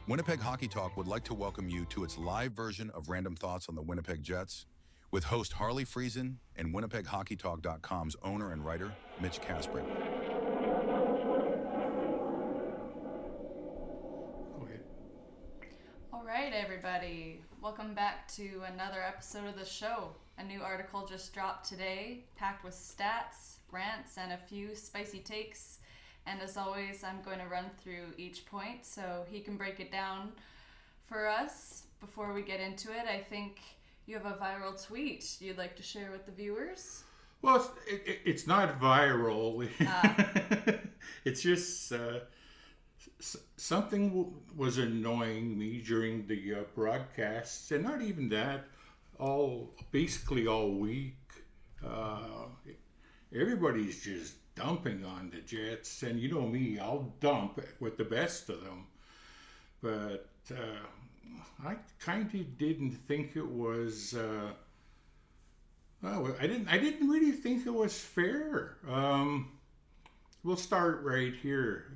Winnipeg Hockey Talk would like to welcome you to its live version of Random Thoughts on the Winnipeg Jets with host Harley Friesen and WinnipegHockeyTalk.com's owner and writer, Mitch Caspering. Go ahead. All right, everybody. Welcome back to another episode of the show. A new article just dropped today, packed with stats, rants, and a few spicy takes. And as always, I'm going to run through each point so he can break it down for us. Before we get into it, I think you have a viral tweet you'd like to share with the viewers. Well, it's not viral. It's just something was annoying me during the broadcasts, and not even that. Basically all week, everybody's just dumping on the Jets, and you know me, I'll dump with the best of them. But I kind of didn't think it was. Well, I didn't really think it was fair. We'll start right here.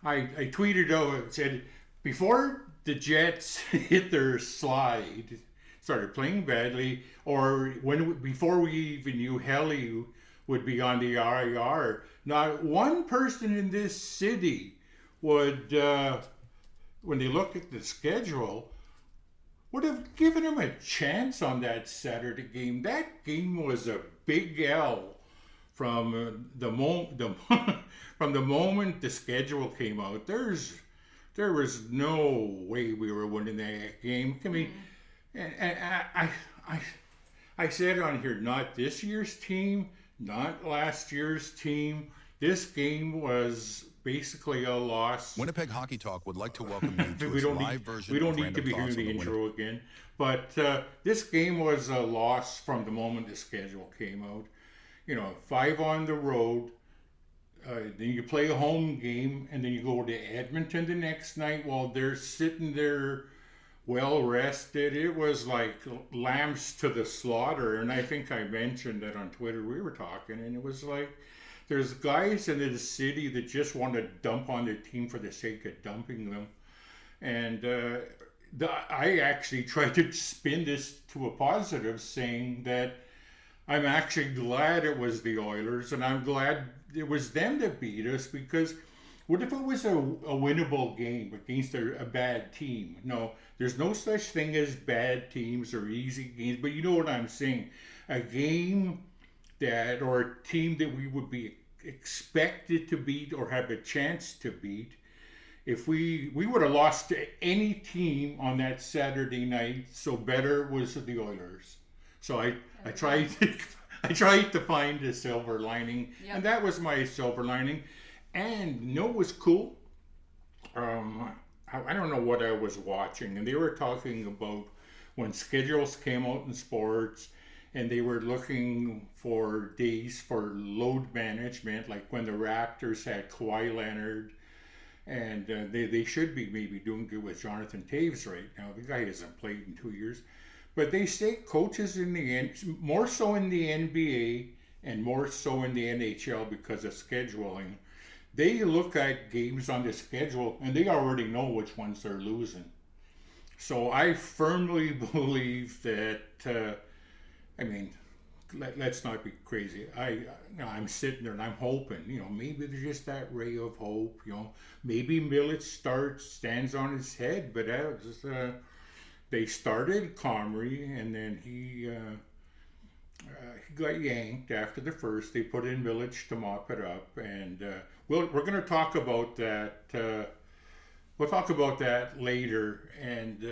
I tweeted out, it said, before the Jets hit their slide, started playing badly, or before we even knew Harley would be on the IR, not one person in this city would, when they looked at the schedule, would have given him a chance on that Saturday game. That game was a big L from the moment the schedule came out. There was no way we were winning that game. I mean, and I said on here, not this year's team, not last year's team. This game was basically a loss. Winnipeg Hockey Talk would like to welcome you to we its don't live need, version we don't of need Random to be Thoughts doing on the the intro again. But this game was a loss from the moment the schedule came out. You know, 5 on the road. Then you play a home game, and then you go to Edmonton the next night while they're sitting there well rested. It was like lambs to the slaughter. And I think I mentioned that on Twitter. We were talking, and it was like there's guys in the city that just want to dump on their team for the sake of dumping them. And I actually tried to spin this to a positive, saying that I'm actually glad it was the Oilers, and I'm glad it was them that beat us, because what if it was a winnable game against a bad team? No, there's no such thing as bad teams or easy games, but you know what I'm saying. A game or a team that we would be expected to beat or have a chance to beat, if we would have lost to any team on that Saturday night, so better was the Oilers. So I tried to find a silver lining, and that was my silver lining. And you know what was cool? I don't know what I was watching, and they were talking about when schedules came out in sports, and they were looking for days for load management, like when the Raptors had Kawhi Leonard, and they should be maybe doing good with Jonathan Taves right now. The guy hasn't played in 2 years. But they say coaches more so in the NBA and more so in the NHL because of scheduling, they look at games on the schedule and they already know which ones they're losing. So I firmly believe that, let's not be crazy. I'm sitting there and I'm hoping, maybe there's just that ray of hope, maybe Millich stands on his head, but they started Comrie, and then he got yanked after the first. They put in Mitch to mop it up, and we're going to talk about that. We'll talk about that later. And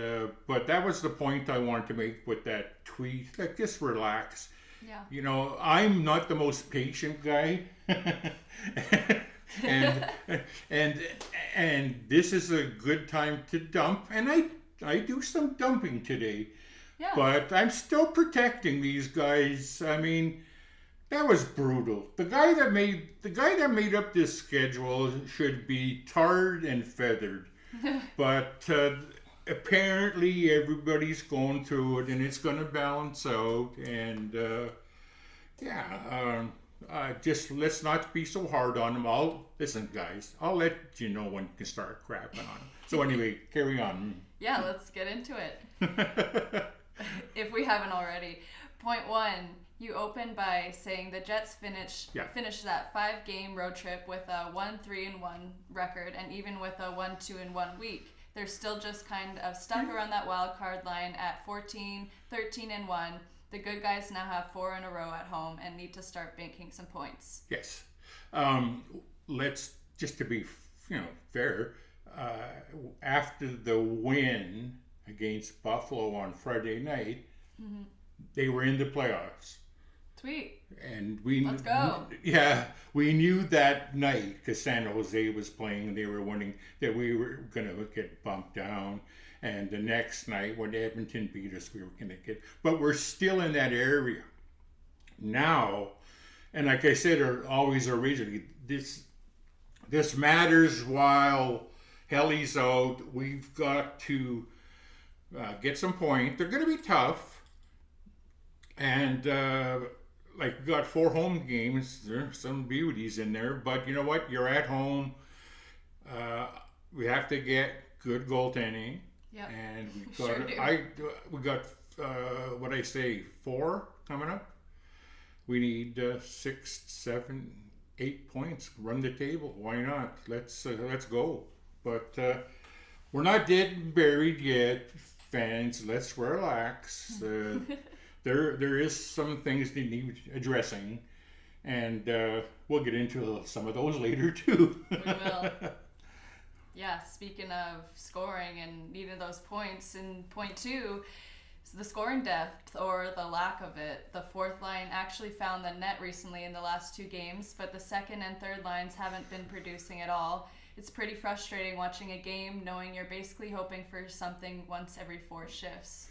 but that was the point I wanted to make with that tweet. Like, just relax. Yeah. I'm not the most patient guy, and this is a good time to dump. And I do some dumping today, but I'm still protecting these guys. I mean, that was brutal. The guy that made up this schedule should be tarred and feathered. But apparently everybody's going through it, and it's going to balance out. And just let's not be so hard on them. Listen, guys, I'll let you know when you can start crapping on them. So anyway, carry on. Yeah, let's get into it. If we haven't already. Point 1, you opened by saying the Jets finished that 5-game road trip with a 1-3-1 record, and even with a 1-2-1 week. They're still just kind of stuck around that wild card line at 14, 13-1. The good guys now have 4 in a row at home and need to start banking some points. Yes. Let's, just to be fair, after the win against Buffalo on Friday night, they were in the playoffs. Sweet. And let's go. Yeah, we knew that night because San Jose was playing and they were winning that we were going to get bumped down. And the next night when Edmonton beat us, we were going to get. But we're still in that area now. And like I said, always originally, this matters while Helly's out. We've got to get some points. They're going to be tough. And we got 4 home games. There's some beauties in there. But you know what? You're at home. We have to get good goaltending. Yep. And we got 4 coming up. We need 6, 7, 8 points. Run the table. Why not? Let's go. But we're not dead and buried yet, fans. Let's relax. There is some things that need addressing, and we'll get into some of those later too. We will. Yeah, speaking of scoring and needing those points, in point 2, the scoring depth or the lack of it. The 4th line actually found the net recently in the last 2 games, but the 2nd and 3rd lines haven't been producing at all. It's pretty frustrating watching a game knowing you're basically hoping for something once every 4 shifts.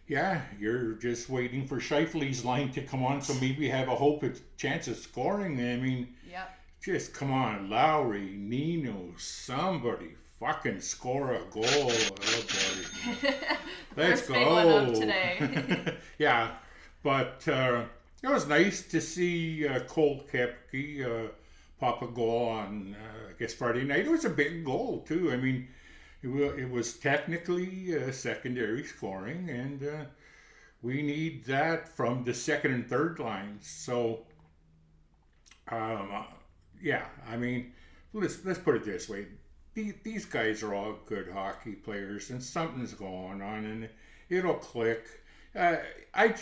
Yeah, you're just waiting for Scheifele's line to come on so maybe have a chance of scoring. I mean, yep. Just come on, Lowry, Nino, somebody fucking score a goal. Oh, buddy. Let's First go. big one of today. Yeah, but it was nice to see Cole Koepke pop a goal on, I guess, Friday night. It was a big goal, too. I mean, it was technically secondary scoring, and we need that from the 2nd and 3rd lines. So, yeah, I mean, let's put it this way. These guys are all good hockey players, and something's going on, and it'll click. I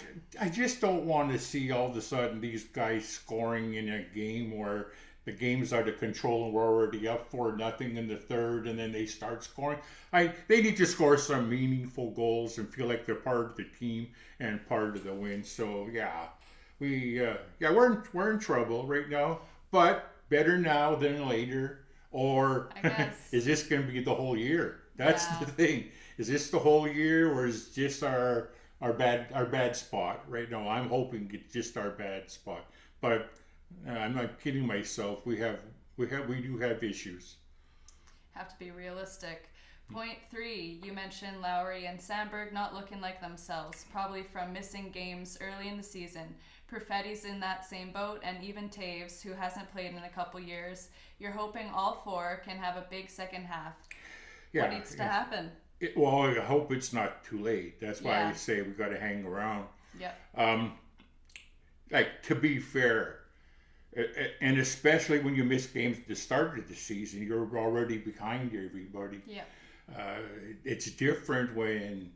just don't want to see all of a sudden these guys scoring in a game where the game's out of control and we're already up 4-0 in the 3rd, and then they start scoring. They need to score some meaningful goals and feel like they're part of the team and part of the win. So yeah, we're in trouble right now, but better now than later. Or is this going to be the whole year? That's the thing. Is this the whole year, or is it just our bad spot right now? I'm hoping it's just our bad spot, but I'm not kidding myself. We do have issues. Have to be realistic. Point 3, you mentioned Lowry and Sandberg not looking like themselves, probably from missing games early in the season. Perfetti's in that same boat, and even Taves, who hasn't played in a couple years. You're hoping all 4 can have a big second half. What needs to happen? Well, I hope it's not too late. That's why I say we got to hang around. Yeah. To be fair, and especially when you miss games at the start of the season, you're already behind everybody. Yeah. It's different when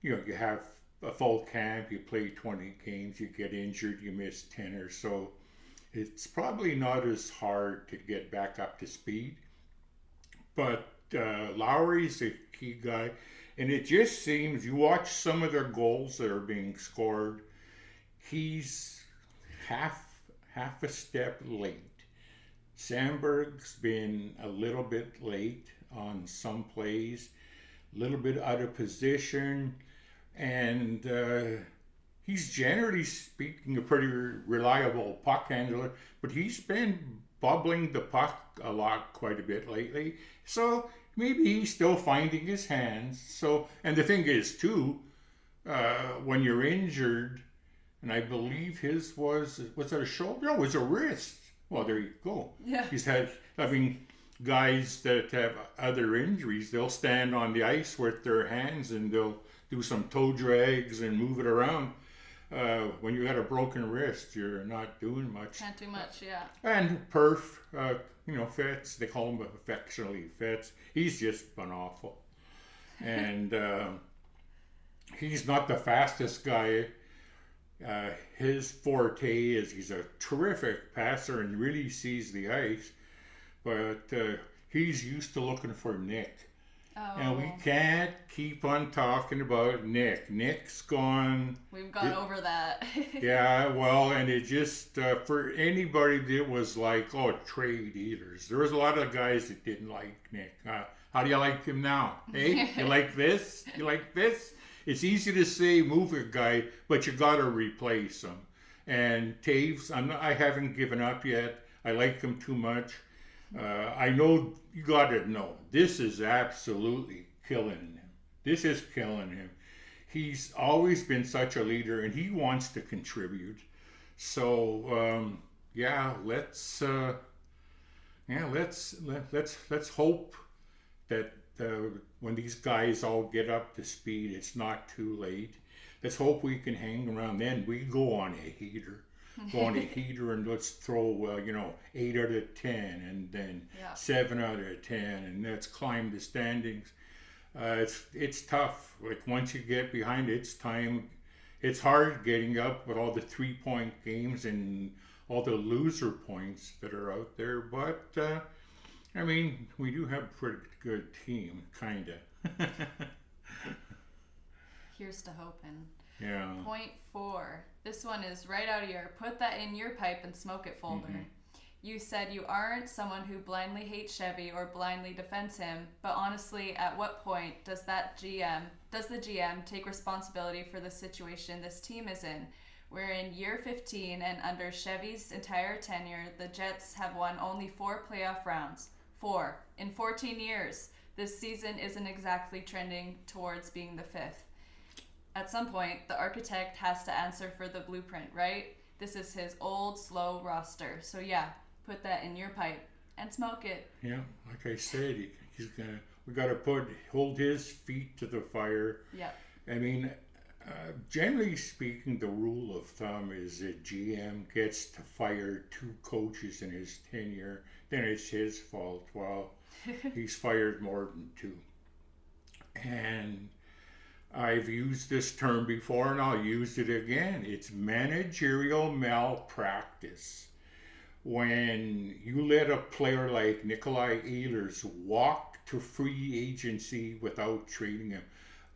you have a full camp, you play 20 games, you get injured, you miss 10 or so. It's probably not as hard to get back up to speed. But Lowry's a key guy, and it just seems, you watch some of their goals that are being scored, he's half a step late. Sandberg's been a little bit late on some plays, a little bit out of position, and he's generally speaking a pretty reliable puck handler, but he's been bubbling the puck quite a bit lately, so maybe he's still finding his hands. So, and the thing is too, when you're injured, and I believe his was it a shoulder? No, it was a wrist. Well, there you go. Yeah. He's had, I mean, guys that have other injuries, they'll stand on the ice with their hands and they'll do some toe drags and move it around. When you got a broken wrist, you're not doing much. Can't do much, yeah. And Perf, Fitz, they call him affectionately Fitz. He's just been awful. And he's not the fastest guy. His forte is he's a terrific passer and really sees the ice. But he's used to looking for Nick. Oh. And we can't keep on talking about Nick. Nick's gone. We've gone over that. Yeah, well, and it just, for anybody that was like, oh, trade eaters, there was a lot of guys that didn't like Nick. How do you like him now? Hey, you like this? You like this? It's easy to say move a guy, but you got to replace him. And Taves, I haven't given up yet. I like him too much. I know you got to know this is absolutely killing him. This is killing him. He's always been such a leader, and he wants to contribute. So let's hope that when these guys all get up to speed, it's not too late. Let's hope we can hang around. Then we go on a heater. Go on a heater and let's throw 8 out of 10 and then 7 out of 10 and let's climb the standings. It's tough. Like once you get behind it, it's time. It's hard getting up with all the 3-point games and all the loser points that are out there. But we do have a pretty good team, kinda. Here's to hoping. Yeah. Point 4. This one is right out of your put that in your pipe and smoke it folder. Mm-hmm. You said you aren't someone who blindly hates Chevy or blindly defends him, but honestly, at what point does the GM take responsibility for the situation this team is in? We're in year 15, and under Chevy's entire tenure, the Jets have won only 4 playoff rounds. 4 in 14 years. This season isn't exactly trending towards being the 5th. At some point, the architect has to answer for the blueprint, right? This is his old, slow roster. So yeah, put that in your pipe and smoke it. Yeah, like I said, we got to hold his feet to the fire. Yeah. I mean, generally speaking, the rule of thumb is that GM gets to fire 2 coaches in his tenure, then it's his fault. Well, he's fired more than 2. And I've used this term before and I'll use it again. It's managerial malpractice. When you let a player like Nikolai Ehlers walk to free agency without trading him,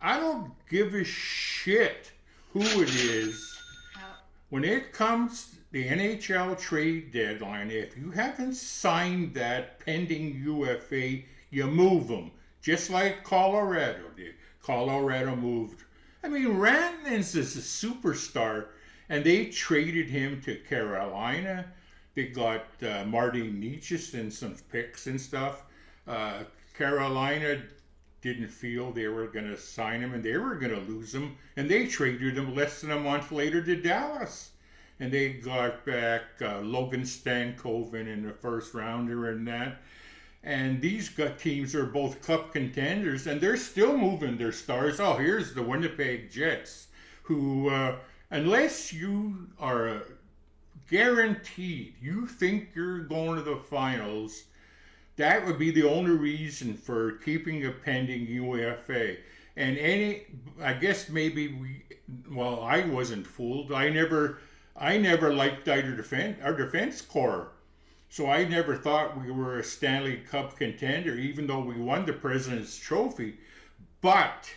I don't give a shit who it is. When it comes the NHL trade deadline, if you haven't signed that pending UFA, you move them, just like Colorado did. Colorado moved. Rantanen's is a superstar, and they traded him to Carolina. They got Marty Nietzsche and some picks and stuff. Carolina didn't feel they were going to sign him, and they were going to lose him, and they traded him less than a month later to Dallas. And they got back Logan Stankoven in the first rounder and that. And these teams are both cup contenders, and they're still moving their stars. Oh, here's the Winnipeg Jets, who, unless you are guaranteed, you think you're going to the finals, that would be the only reason for keeping a pending UFA. And I guess maybe I wasn't fooled. I never liked our defense corps. So I never thought we were a Stanley Cup contender, even though we won the President's Trophy. But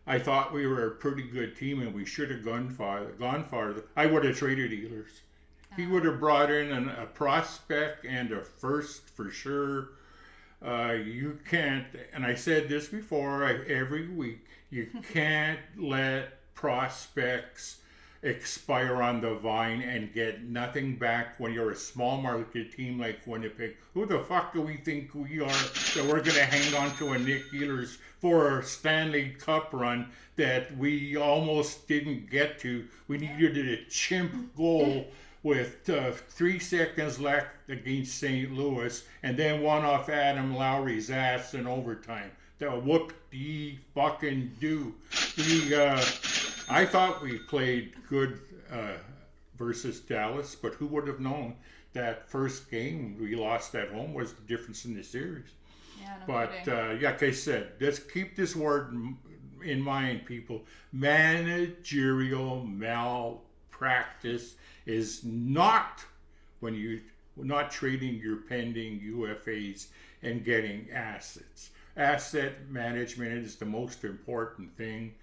I thought we were a pretty good team, and we should have gone farther. I would have traded Ehlers. He would have brought in a prospect and a first for sure. You can't, and I said this before every week, you can't let prospects expire on the vine and get nothing back when you're a small market team like Winnipeg. Who the fuck do we think we are that we're going to hang on to a Nick Ehlers for a Stanley Cup run that we almost didn't get to? We needed a chimp goal with 3 seconds left against St. Louis, and then one off Adam Lowry's ass in overtime. That whoop-de-fucking-do. I thought we played good versus Dallas, but who would have known that first game we lost at home was the difference in the series? Yeah, no but like I said, let's keep this word in mind, people. Managerial malpractice is not when you're not trading your pending UFAs and getting assets. Asset management is the most important thing.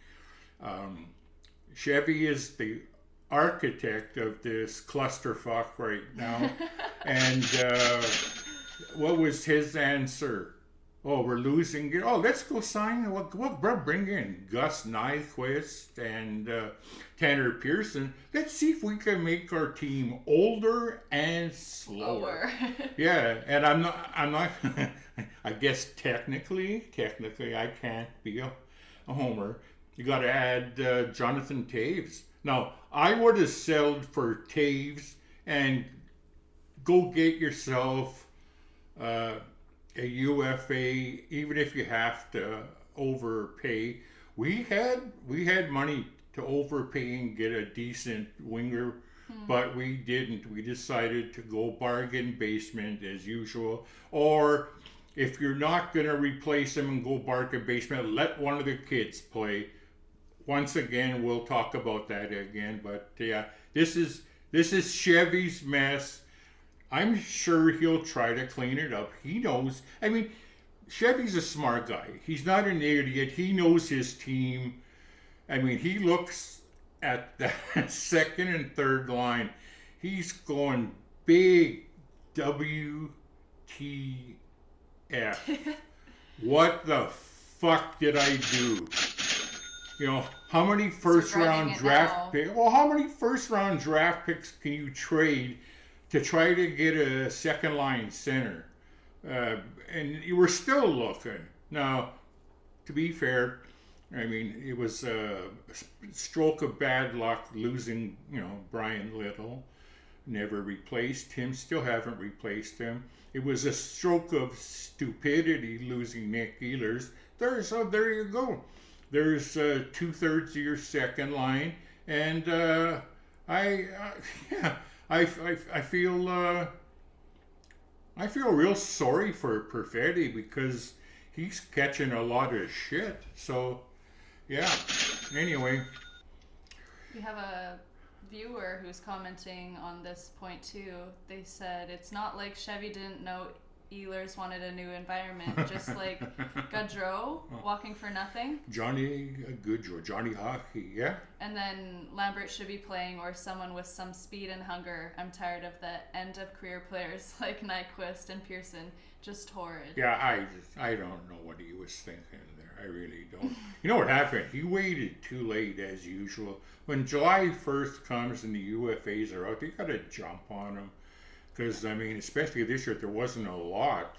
Chevy is the architect of this clusterfuck right now. And what was his answer? Oh, we're losing it. Oh, let's go sign. We'll bring in Gus Nyquist and Tanner Pearson. Let's see if we can make our team older and slower. Yeah, and I'm not. I guess technically, I can't be a homer. You got to add Jonathan Taves. Now, I would have sold for Taves and go get yourself a UFA, even if you have to overpay. We had money to overpay and get a decent winger, but we didn't. We decided to go bargain basement as usual. Or if you're not going to replace him and go bargain basement, let one of the kids play. Once again, we'll talk about that again. But yeah, this is Chevy's mess. I'm sure he'll try to clean it up. He knows. I mean, Chevy's a smart guy. He's not an idiot. He knows his team. I mean, he looks at that second and third line. He's going big WTF. What the fuck did I do? You know, how many first round draft picks? Well, how many first round draft picks can you trade to try to get a second line center? And you were still looking. Now, to be fair, I mean, it was a stroke of bad luck losing, Brian Little. Never replaced him, still haven't replaced him. It was a stroke of stupidity losing Nick Ehlers. There you go. There's 2/3 of your second line, and I feel real sorry for Perfetti because he's catching a lot of shit. So, yeah. Anyway, we have a viewer who's commenting on this point too. They said it's not like Chevy didn't know Ehlers wanted a new environment, just like Gaudreau walking for nothing. Johnny Gaudreau, Johnny Hockey, yeah. And then Lambert should be playing, or someone with some speed and hunger. I'm tired of the end of career players like Nyquist and Pearson. Just horrid. Yeah, I don't know what he was thinking there. I really don't. You know what happened? He waited too late as usual. When July 1st comes and the UFAs are out, they got to jump on them. Because, I mean, especially this year, there wasn't a lot.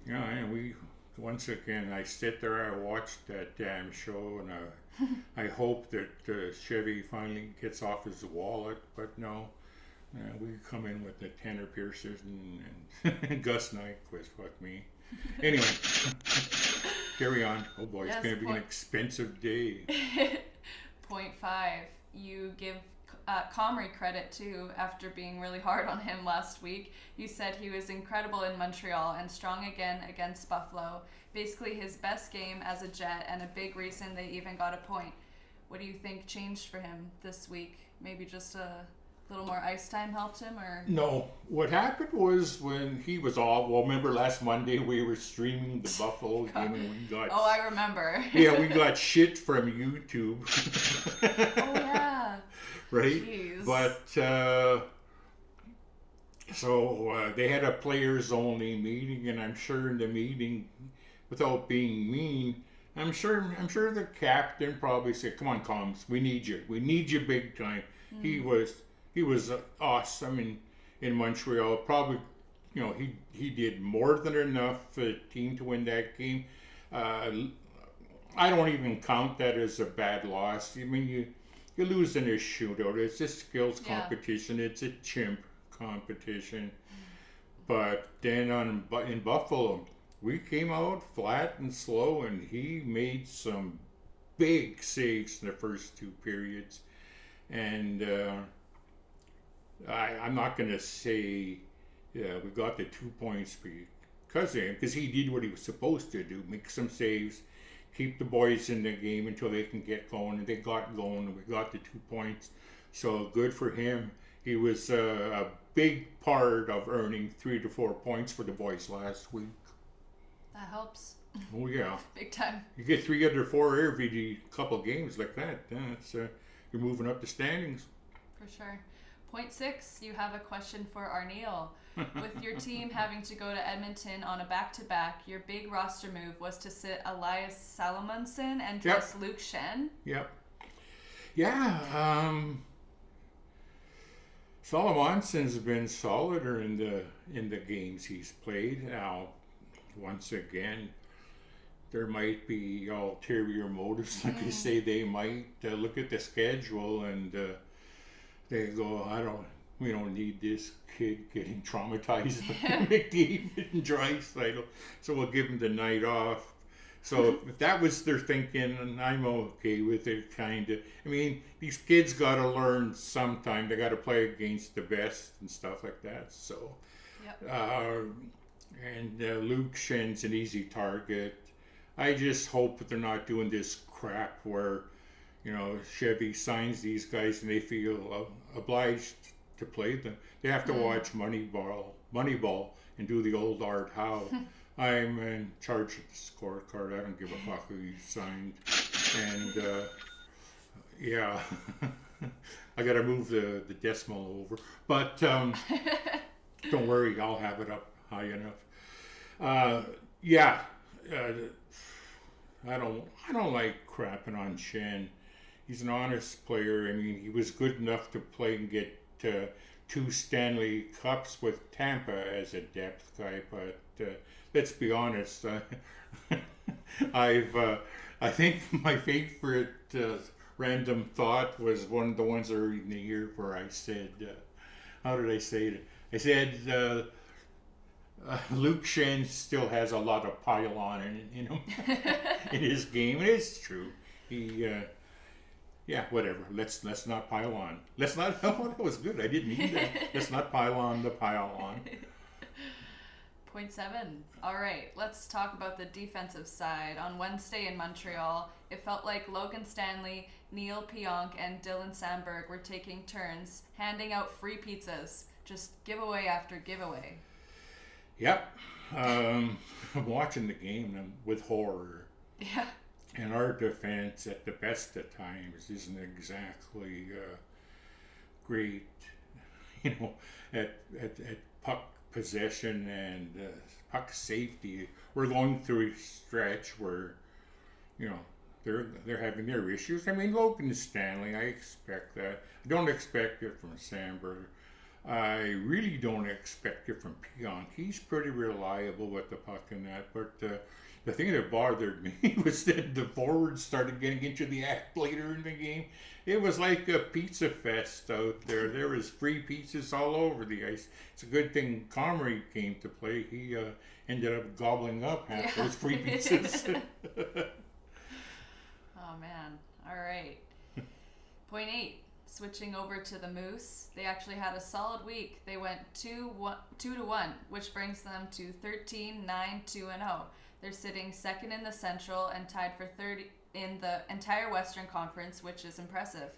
And once again, I sit there, I watched that damn show, and I hope that Chevy finally gets off his wallet. But no, we come in with the Tanner Pearson and Gus Nyquist, fuck me. Anyway, carry on. Oh boy, it's going to be an expensive day. Point 5, you give Comrie credit too after being really hard on him last week. You said he was incredible in Montreal and strong again against Buffalo. Basically his best game as a Jet and a big reason they even got a point. What do you think changed for him this week? Maybe just a little more ice time helped him, or? No. What happened was when he was off, well, remember last Monday we were streaming the Buffalo game and we got... Oh, I remember. Yeah, we got shit from YouTube. Oh, yeah. Right? Jeez. But, so they had a players only meeting, and I'm sure in the meeting, without being mean, I'm sure the captain probably said, "Come on, Combs, we need you. We need you big time." He was awesome in Montreal. Probably, he did more than enough for the team to win that game. I don't even count that as a bad loss. I mean, you lose in a shootout. It's a skills competition. It's a chimp competition. But then in Buffalo, we came out flat and slow, and he made some big saves in the first two periods. And I'm not going to say we got the 2 points because of him, because he did what he was supposed to do, make some saves, keep the boys in the game until they can get going. And they got going, and we got the 2 points. So good for him. He was a big part of earning 3 to 4 points for the boys last week. That helps. Oh yeah, big time. You get 3 under 4 every couple games like that. That's you're moving up the standings. For sure. Point 6, you have a question for Arneal. With your team having to go to Edmonton on a back-to-back, your big roster move was to sit Elias Salomonsson and dress Luke Shen. Yep. Yeah. Salomonsson's been solider in the games he's played. Now, once again, there might be ulterior motives, like you say. They might look at the schedule and they go, we don't need this kid getting traumatized by McDavid and Draisaitl, so we'll give him the night off. So if that was their thinking, I'm okay with it, kind of. I mean, these kids got to learn sometime. They got to play against the best and stuff like that. So, Luke Shen's an easy target. I just hope that they're not doing this crap where, Chevy signs these guys and they feel obliged to play them. They have to watch Moneyball, and do the old Art Howe. I'm in charge of the scorecard. I don't give a fuck who you signed. And I got to move the decimal over. But don't worry, I'll have it up high enough. I don't like crapping on Shen. He's an honest player. I mean, he was good enough to play and get 2 Stanley Cups with Tampa as a depth guy, but let's be honest. I think my favorite random thought was one of the ones early in the year where I said, how did I say it? I said, Luke Shen still has a lot of pile-on in him in his game. And it's true. He, whatever. Let's not pile on. Let's not. Oh, that was good. I didn't mean that. Let's not pile on the pile on. Point 7. All right, let's talk about the defensive side. On Wednesday in Montreal, it felt like Logan Stanley, Neil Pionk, and Dylan Sandberg were taking turns handing out free pizzas, just giveaway after giveaway. Yep. I'm watching the game with horror. Yeah. And our defense at the best of times isn't exactly great, at puck possession and puck safety. We're going through a stretch where, they're having their issues. I mean, Logan Stanley, I expect that. I don't expect it from Sandberg. I really don't expect it from Pionk. He's pretty reliable with the puck and that, but the thing that bothered me was that the forwards started getting into the act later in the game. It was like a pizza fest out there. There was free pizzas all over the ice. It's a good thing Comrie came to play. He ended up gobbling up half those free pizzas. Oh, man. All right. Point 8. Switching over to the Moose, they actually had a solid week. They went 2-1, which brings them to 13-9-2-0. They're sitting second in the Central and tied for third in the entire Western Conference, which is impressive.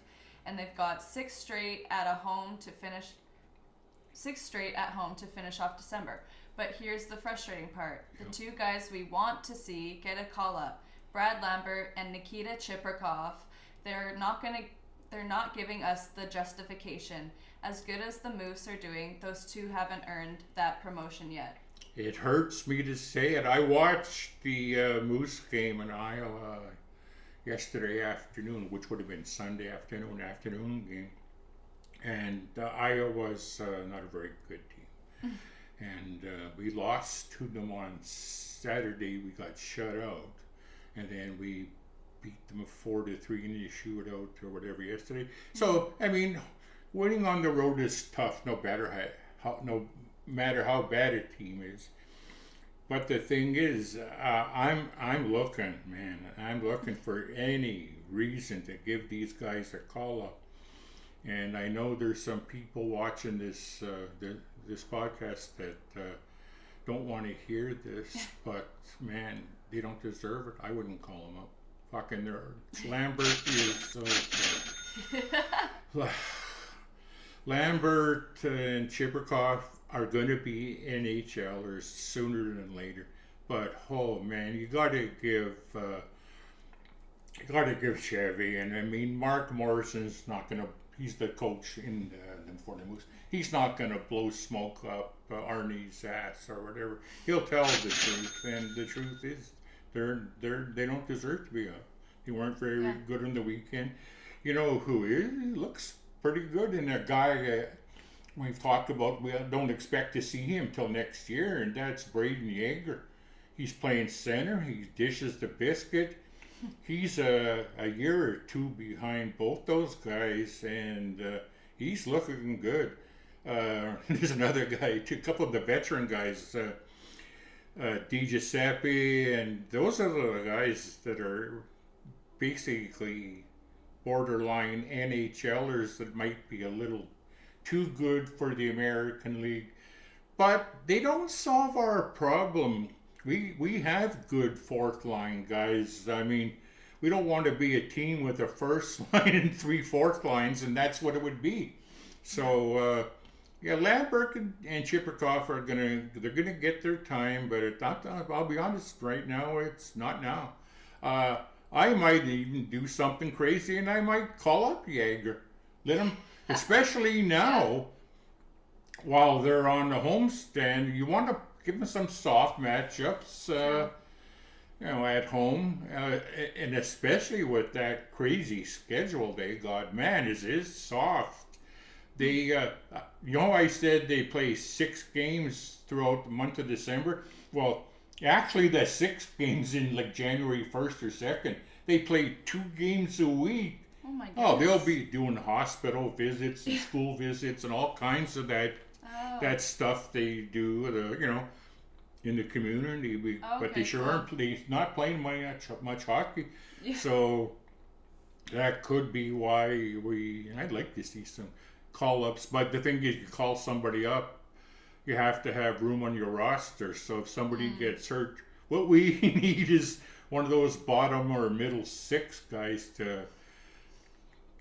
And they've got 6 straight at home to finish off December. But here's the frustrating part: the 2 guys we want to see get a call up, Brad Lambert and Nikita Chiprikov. They're not giving us the justification. As good as the Moose are doing, those 2 haven't earned that promotion yet. It hurts me to say it. I watched the Moose game in Iowa yesterday afternoon, which would have been Sunday afternoon game. And Iowa's not a very good team. And we lost to them on Saturday. We got shut out. And then we beat them 4-3 in the shootout or whatever yesterday. So, I mean, winning on the road is tough, no matter how bad a team is. But the thing is, I'm looking, man. I'm looking for any reason to give these guys a call up. And I know there's some people watching this this podcast that don't want to hear this, but man, they don't deserve it. I wouldn't call them up. Fucking Lambert is so Lambert and Chibrikov are going to be NHLers sooner than later. But oh man, you got to give Chevy, and I mean Mark Morrison's not going to. He's the coach for the Moose. He's not going to blow smoke up Arnie's ass or whatever. He'll tell the truth, and the truth is, they don't deserve to be up. They weren't very good on the weekend. You know who is? He looks pretty good, and a guy we've talked about. We don't expect to see him till next year, and that's Braden Yeager. He's playing center. He dishes the biscuit. He's a year or two behind both those guys, and he's looking good. There's another guy, a couple of the veteran guys, Di Giuseppe, and those are the guys that are basically borderline NHLers that might be a little too good for the American League. But they don't solve our problem. We have good fourth line guys. I mean, we don't want to be a team with a first line and 3 fourth lines, and that's what it would be. So Lambert and Chibrikov they're gonna get their time, but it's not. I'll be honest, right now it's not now. I might even do something crazy, and I might call up Yeager, let him, especially now while they're on the homestand. You want to give them some soft matchups, at home, and especially with that crazy schedule they got. Man, it is soft. They, I said they play 6 games throughout the month of December. Well, actually, the 6 games in like January 1st or 2nd. They play 2 games a week. Oh my goodness. Oh, they'll be doing hospital visits and school visits and all kinds of that stuff they do. In the community, but they sure aren't not playing much hockey. Yeah. So that could be why I'd like to see some call-ups. But the thing is, you call somebody up, you have to have room on your roster. So if somebody gets hurt, what we need is one of those bottom or middle 6 guys to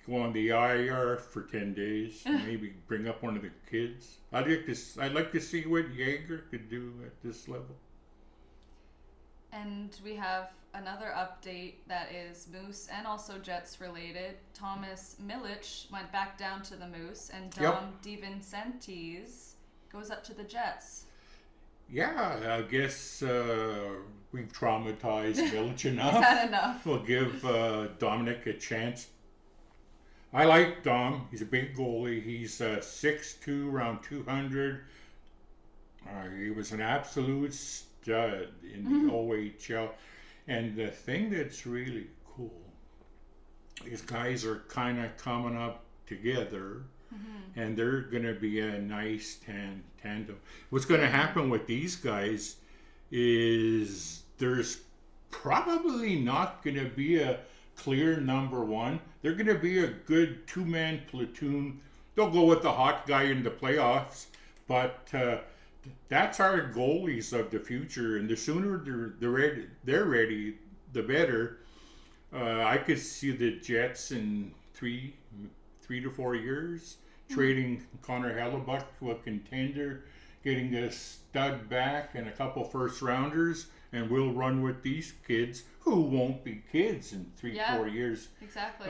go on the IR for 10 days and maybe bring up one of the kids. I'd like to see what Yeager could do at this level. And we have another update that is Moose and also Jets related. Thomas Milic went back down to the Moose, and Dom DiVincentis goes up to the Jets. Yeah, I guess we've traumatized Milic enough. Is that enough? We'll give Dominic a chance. I like Dom. He's a big goalie. He's 6'2", around 200. He was an absolute stud in the OHL. And the thing that's really cool, these guys are kind of coming up together, and they're going to be a nice tandem. What's going to happen with these guys is there's probably not going to be a clear number 1. They're going to be a good 2-man platoon. They'll go with the hot guy in the playoffs, but that's our goalies of the future. And the sooner they're ready, the better. I could see the Jets in 3 to 4 years trading Connor Hellebuck to a contender, getting a stud back and a couple first rounders, and we'll run with these kids who won't be kids in 3-4 years. Exactly.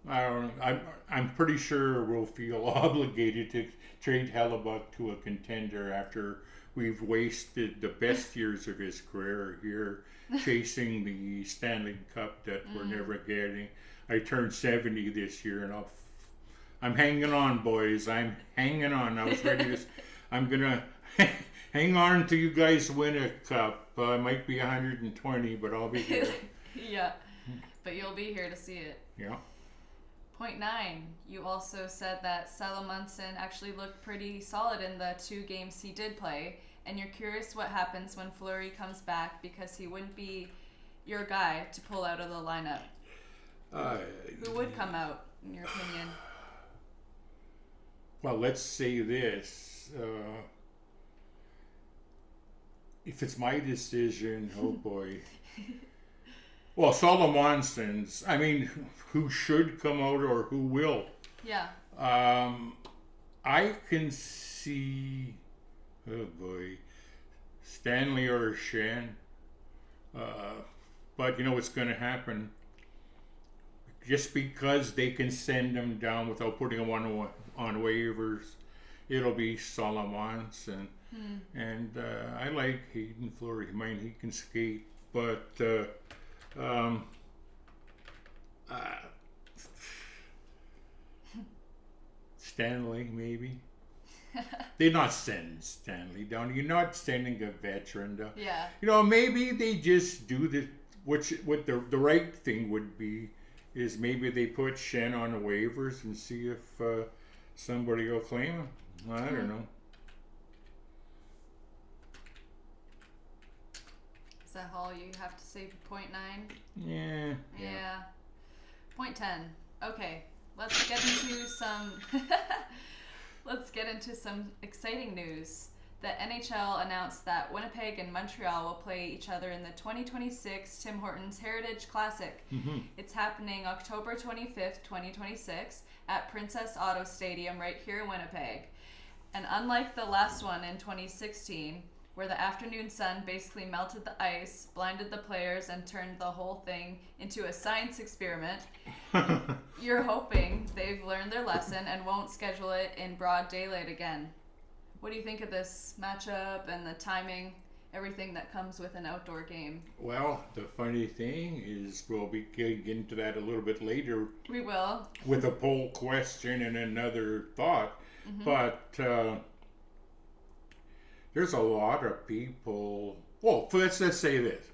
I'm I'm pretty sure we'll feel obligated to trade Hellebuck to a contender after we've wasted the best years of his career here chasing the Stanley Cup that we're never getting. I turned 70 this year, and I'm hanging on, boys. I'm hanging on. I was ready to. I'm gonna hang on until you guys win a cup. I might be 120, but I'll be here. Yeah, but you'll be here to see it. Yeah. Point 9, you also said that Salomonson actually looked pretty solid in the 2 games he did play, and you're curious what happens when Fleury comes back because he wouldn't be your guy to pull out of the lineup. Who would come out, in your opinion? Well, let's say this. If it's my decision, oh boy. Well, Solomonson's, I mean, who should come out or who will? Yeah. I can see, oh boy, Stanley or Shen. But you know what's going to happen? Just because they can send them down without putting them on waivers, it'll be Solomonson. And I like Hayden Fleury. I mean, he can skate, but Stanley, maybe. They're not sending Stanley down. You're not sending a veteran down. Yeah. You know, maybe they just do what the right thing would be is maybe they put Shen on the waivers and see if somebody will claim him. I don't know. Is that all you have to say for point 9? Yeah. Point 10. Okay, let's get into some let's get into some exciting news. The NHL announced that Winnipeg and Montreal will play each other in the 2026 Tim Hortons Heritage Classic. It's happening October 25th, 2026 at Princess Auto Stadium right here in Winnipeg. And unlike the last one in 2016, where the afternoon sun basically melted the ice, blinded the players, and turned the whole thing into a science experiment, you're hoping they've learned their lesson and won't schedule it in broad daylight again. What do you think of this matchup and the timing, everything that comes with an outdoor game? Well, the funny thing is we'll be getting into that a little bit later. We will. With a poll question and another thought. But there's a lot of people. Well, let's say this.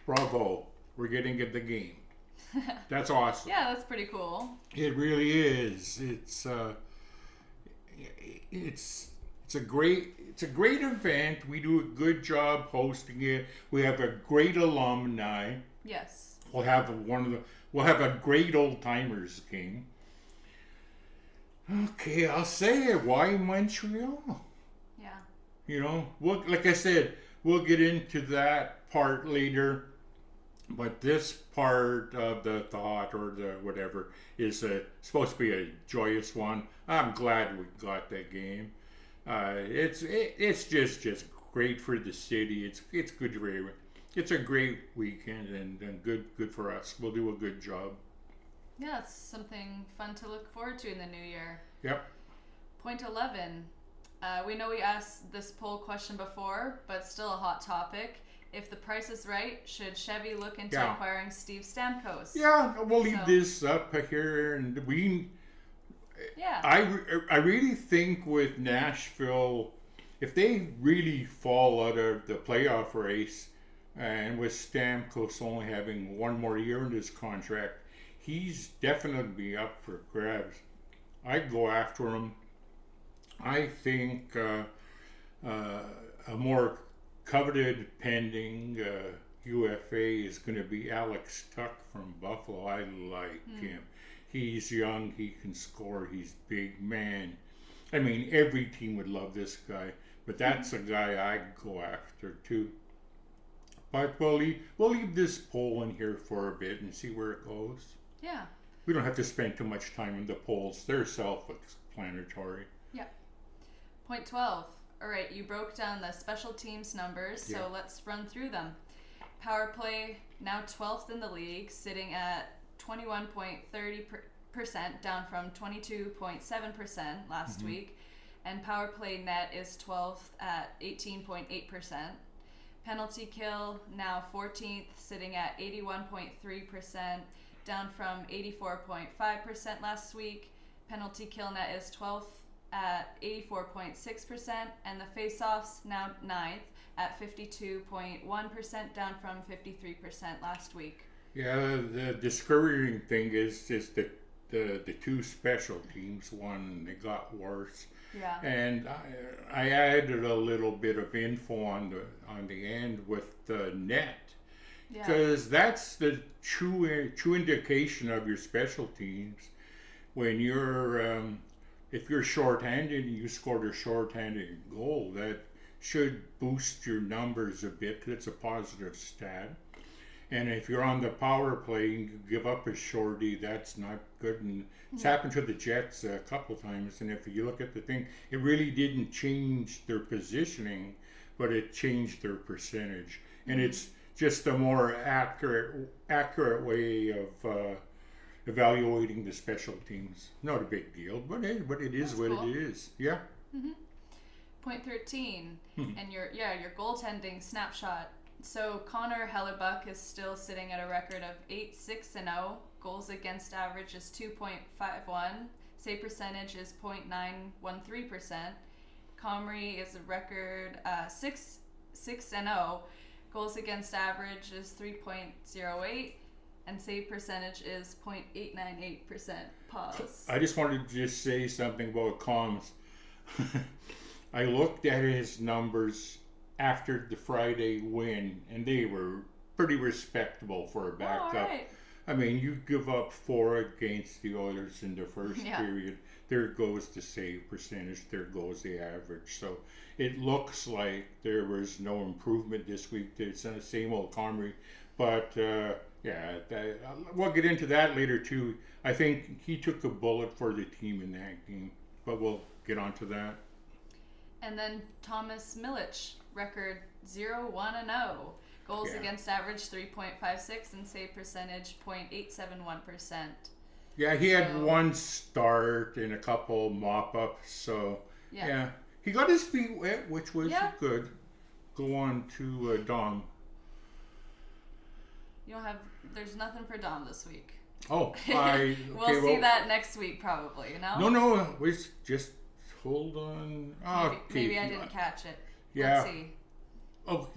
Bravo. We're getting at the game. That's awesome. Yeah, that's pretty cool. It really is. It's a great event. We do a good job hosting it. We have a great alumni. Yes. We'll have a great old timers game. Okay, I'll say it. Why Montreal? Yeah. You know, like I said, we'll get into that part later. But this part of the thought or the whatever is supposed to be a joyous one. I'm glad we got that game. It's just great for the city. It's good for everyone. It's a great weekend and good for us. We'll do a good job. Yeah, it's something fun to look forward to in the new year. Yep. Point 11. We know we asked this poll question before, but still a hot topic. If the price is right, should Chevy look into acquiring Steve Stamkos? Yeah, we'll leave this up here, and we. Yeah. I really think with Nashville, if they really fall out of the playoff race, and with Stamkos only having one more year in his contract, he's definitely up for grabs. I'd go after him. I think a more coveted pending UFA is going to be Alex Tuck from Buffalo. I like him. He's young, he can score, he's big, man. I mean, every team would love this guy, but that's a guy I'd go after too. But we'll leave this poll in here for a bit and see where it goes. Yeah. We don't have to spend too much time on the polls. They're self-explanatory. Yeah. Point 12. All right, you broke down the special teams numbers, so let's run through them. Power play, now 12th in the league, sitting at 21.30 down from 22.7% last week. And power play net is 12th at 18.8%. Penalty kill now 14th, sitting at 81.3%, down from 84.5% last week. Penalty kill net is 12th at 84.6%, and the face-offs now 9th at 52.1%, down from 53% last week. Yeah, the discouraging thing is that the two special teams, one, they got worse. Yeah. And I added a little bit of info on the end with the net, because that's the true indication of your special teams. When you're if you're shorthanded and you scored a shorthanded goal, that should boost your numbers a bit. It's a positive stat. And if you're on the power play and you give up a shorty, that's not good. And it's happened to the Jets a couple times. And if you look at the thing, it really didn't change their positioning, but it changed their percentage. And it's just a more accurate way of evaluating the special teams. Not a big deal, but it is what it is. Yeah. Point 13, and your goaltending snapshot. So Connor Hellebuck is still sitting at a record of 8-6-0. Goals against average is 2.51. Save percentage is 0.913%. Comrie is a record 6-0. Goals against average is 3.08. And save percentage is 0.898%. Pause. I just wanted to just say something about comms. I looked at his numbers after the Friday win, and they were pretty respectable for a backup. Right. I mean, you give up 4 against the Oilers in the first period. There goes the save percentage. There goes the average. So it looks like there was no improvement this week. It's the same old Comrie. But, we'll get into that later, too. I think he took a bullet for the team in that game. But we'll get on to that. And then Thomas Milich, record 0-1-0. Goals against average 3.56 and save percentage 0.871%. Yeah, he had one start and a couple mop-ups, so he got his feet wet, which was good. Go on to Dom. There's nothing for Dom this week. Oh, we'll see that next week probably, No, we just hold on. Maybe I didn't catch it. Yeah. Let's see. Oh,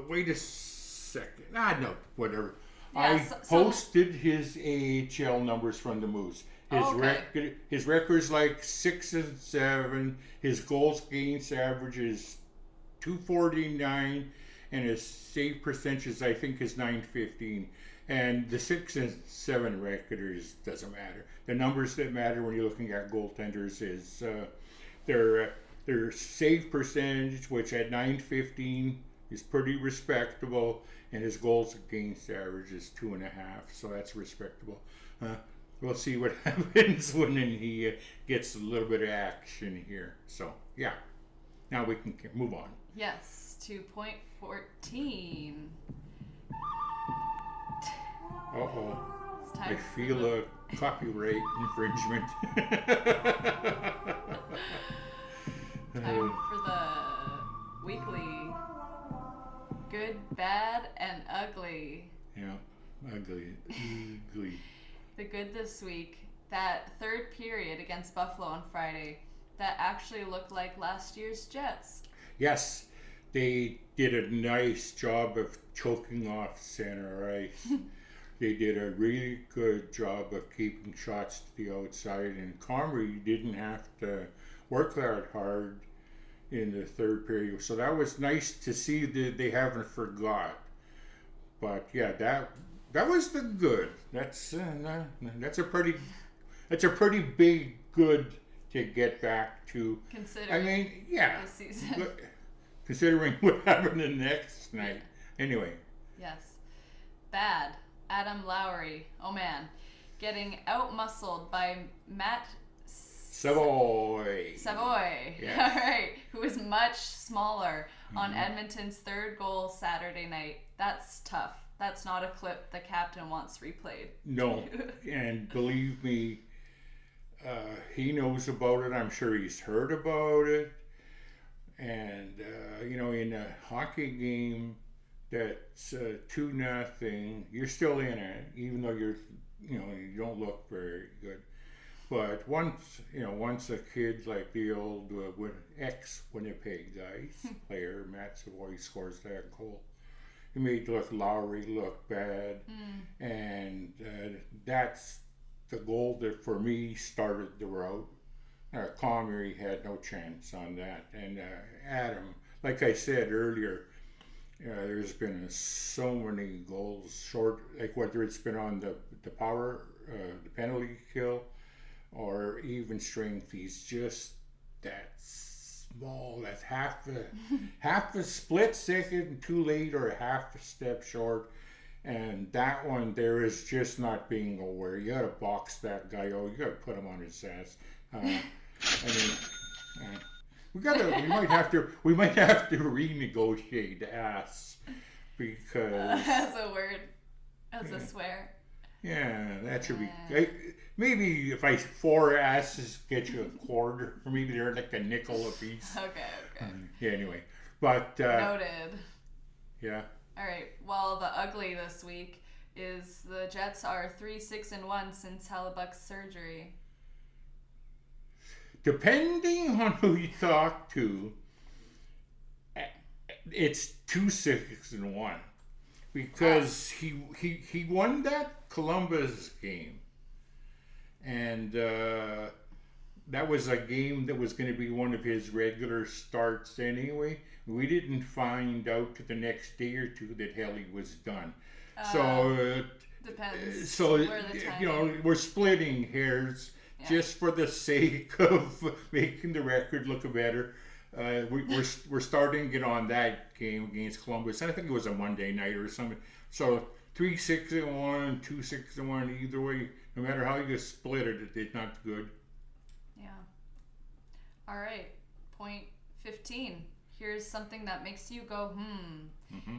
wait a second. No, whatever. Yeah, I posted his AHL numbers from the Moose. His record's like 6-7. His goals against average is 249, and his save percentage I think is 915. And the 6-7 record doesn't matter. The numbers that matter when you're looking at goaltenders is their save percentage, which at 915 is pretty respectable, and his goals against average is 2.5, so that's respectable. We'll see what happens when he gets a little bit of action here. So yeah, now we can move on. Yes, to point 14. I feel a copyright infringement. Time for the weekly good, bad, and ugly. Yeah, ugly. The good this week, that third period against Buffalo on Friday, that actually looked like last year's Jets. Yes, they did a nice job of choking off center ice. They did a really good job of keeping shots to the outside, and Comrie didn't have to work that hard in the third period. So that was nice to see that they haven't forgot. But yeah, that was the good. That's a pretty big good to get back to. Considering this season. Considering what happened the next night. Anyway. Yes. Bad. Adam Lowry. Oh man. Getting out-muscled by Matt Savoy. Yes. All right. Who is much smaller on Edmonton's third goal Saturday night. That's tough. that's not a clip the captain wants replayed. No, and believe me, he knows about it. I'm sure he's heard about it. And, in a hockey game that's 2-0, you're still in it, even though you don't look very good. But once a kid like the old ex-Winnipeg player, Matt Savoy, scores that goal, he made Lowry look bad. And that's the goal that, for me, started the route. Comrie had no chance on that. And Adam, like I said earlier, there's been so many goals short, like whether it's been on the power, the penalty kill, or even strength. He's just that small. That's half a split second too late, or half a step short. And that one there is just not being aware. You gotta box that guy out. You gotta put him on his ass. We might have to renegotiate ass, because As a word, as a swear. Yeah, that should be. Maybe if 4 asses get you a quarter, or maybe they're like a nickel a piece. Okay. Yeah, anyway, but Noted. Yeah. All right. Well, the ugly this week is the Jets are 3-6-1 since Hellebuck's surgery. Depending on who you talk to, it's 2-6-1, because he won that Columbus game, and that was a game that was going to be one of his regular starts anyway. We didn't find out to the next day or two that Helly was done. Depends. So where the timing. we're splitting hairs. Yeah. Just for the sake of making the record look better, we're starting to get on that game against Columbus. And I think it was a Monday night or something. So 3-6-1, 2-6-1, either way, no matter how you split it, it's not good. Yeah. All right. Point 15. Here's something that makes you go,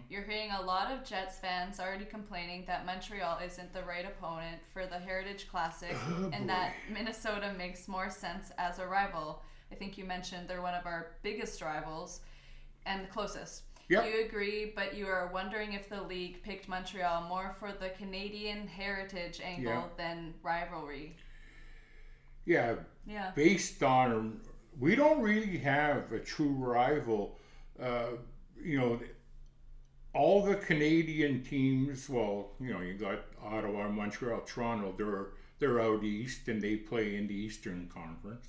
You're hearing a lot of Jets fans already complaining that Montreal isn't the right opponent for the Heritage Classic, and that Minnesota makes more sense as a rival. I think you mentioned they're one of our biggest rivals and the closest. Yep. You agree, but you are wondering if the league picked Montreal more for the Canadian heritage angle than rivalry. Yeah. Based on, we don't really have a true rival. All the Canadian teams, you got Ottawa, Montreal, Toronto, they're out east and they play in the Eastern Conference.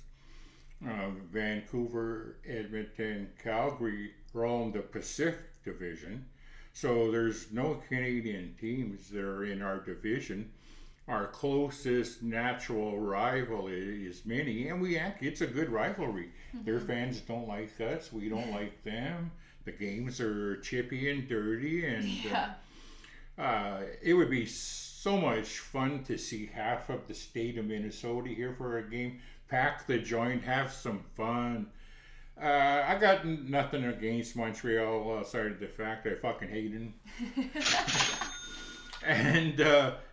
Vancouver, Edmonton, Calgary are all in the Pacific Division. So there's no Canadian teams that are in our division. Our closest natural rival is Mini, and it's a good rivalry. Their fans don't like us, we don't like them. The games are chippy and dirty, and it would be so much fun to see half of the state of Minnesota here for a game. Pack the joint, have some fun. I got nothing against Montreal, aside of the fact I fucking hate them. And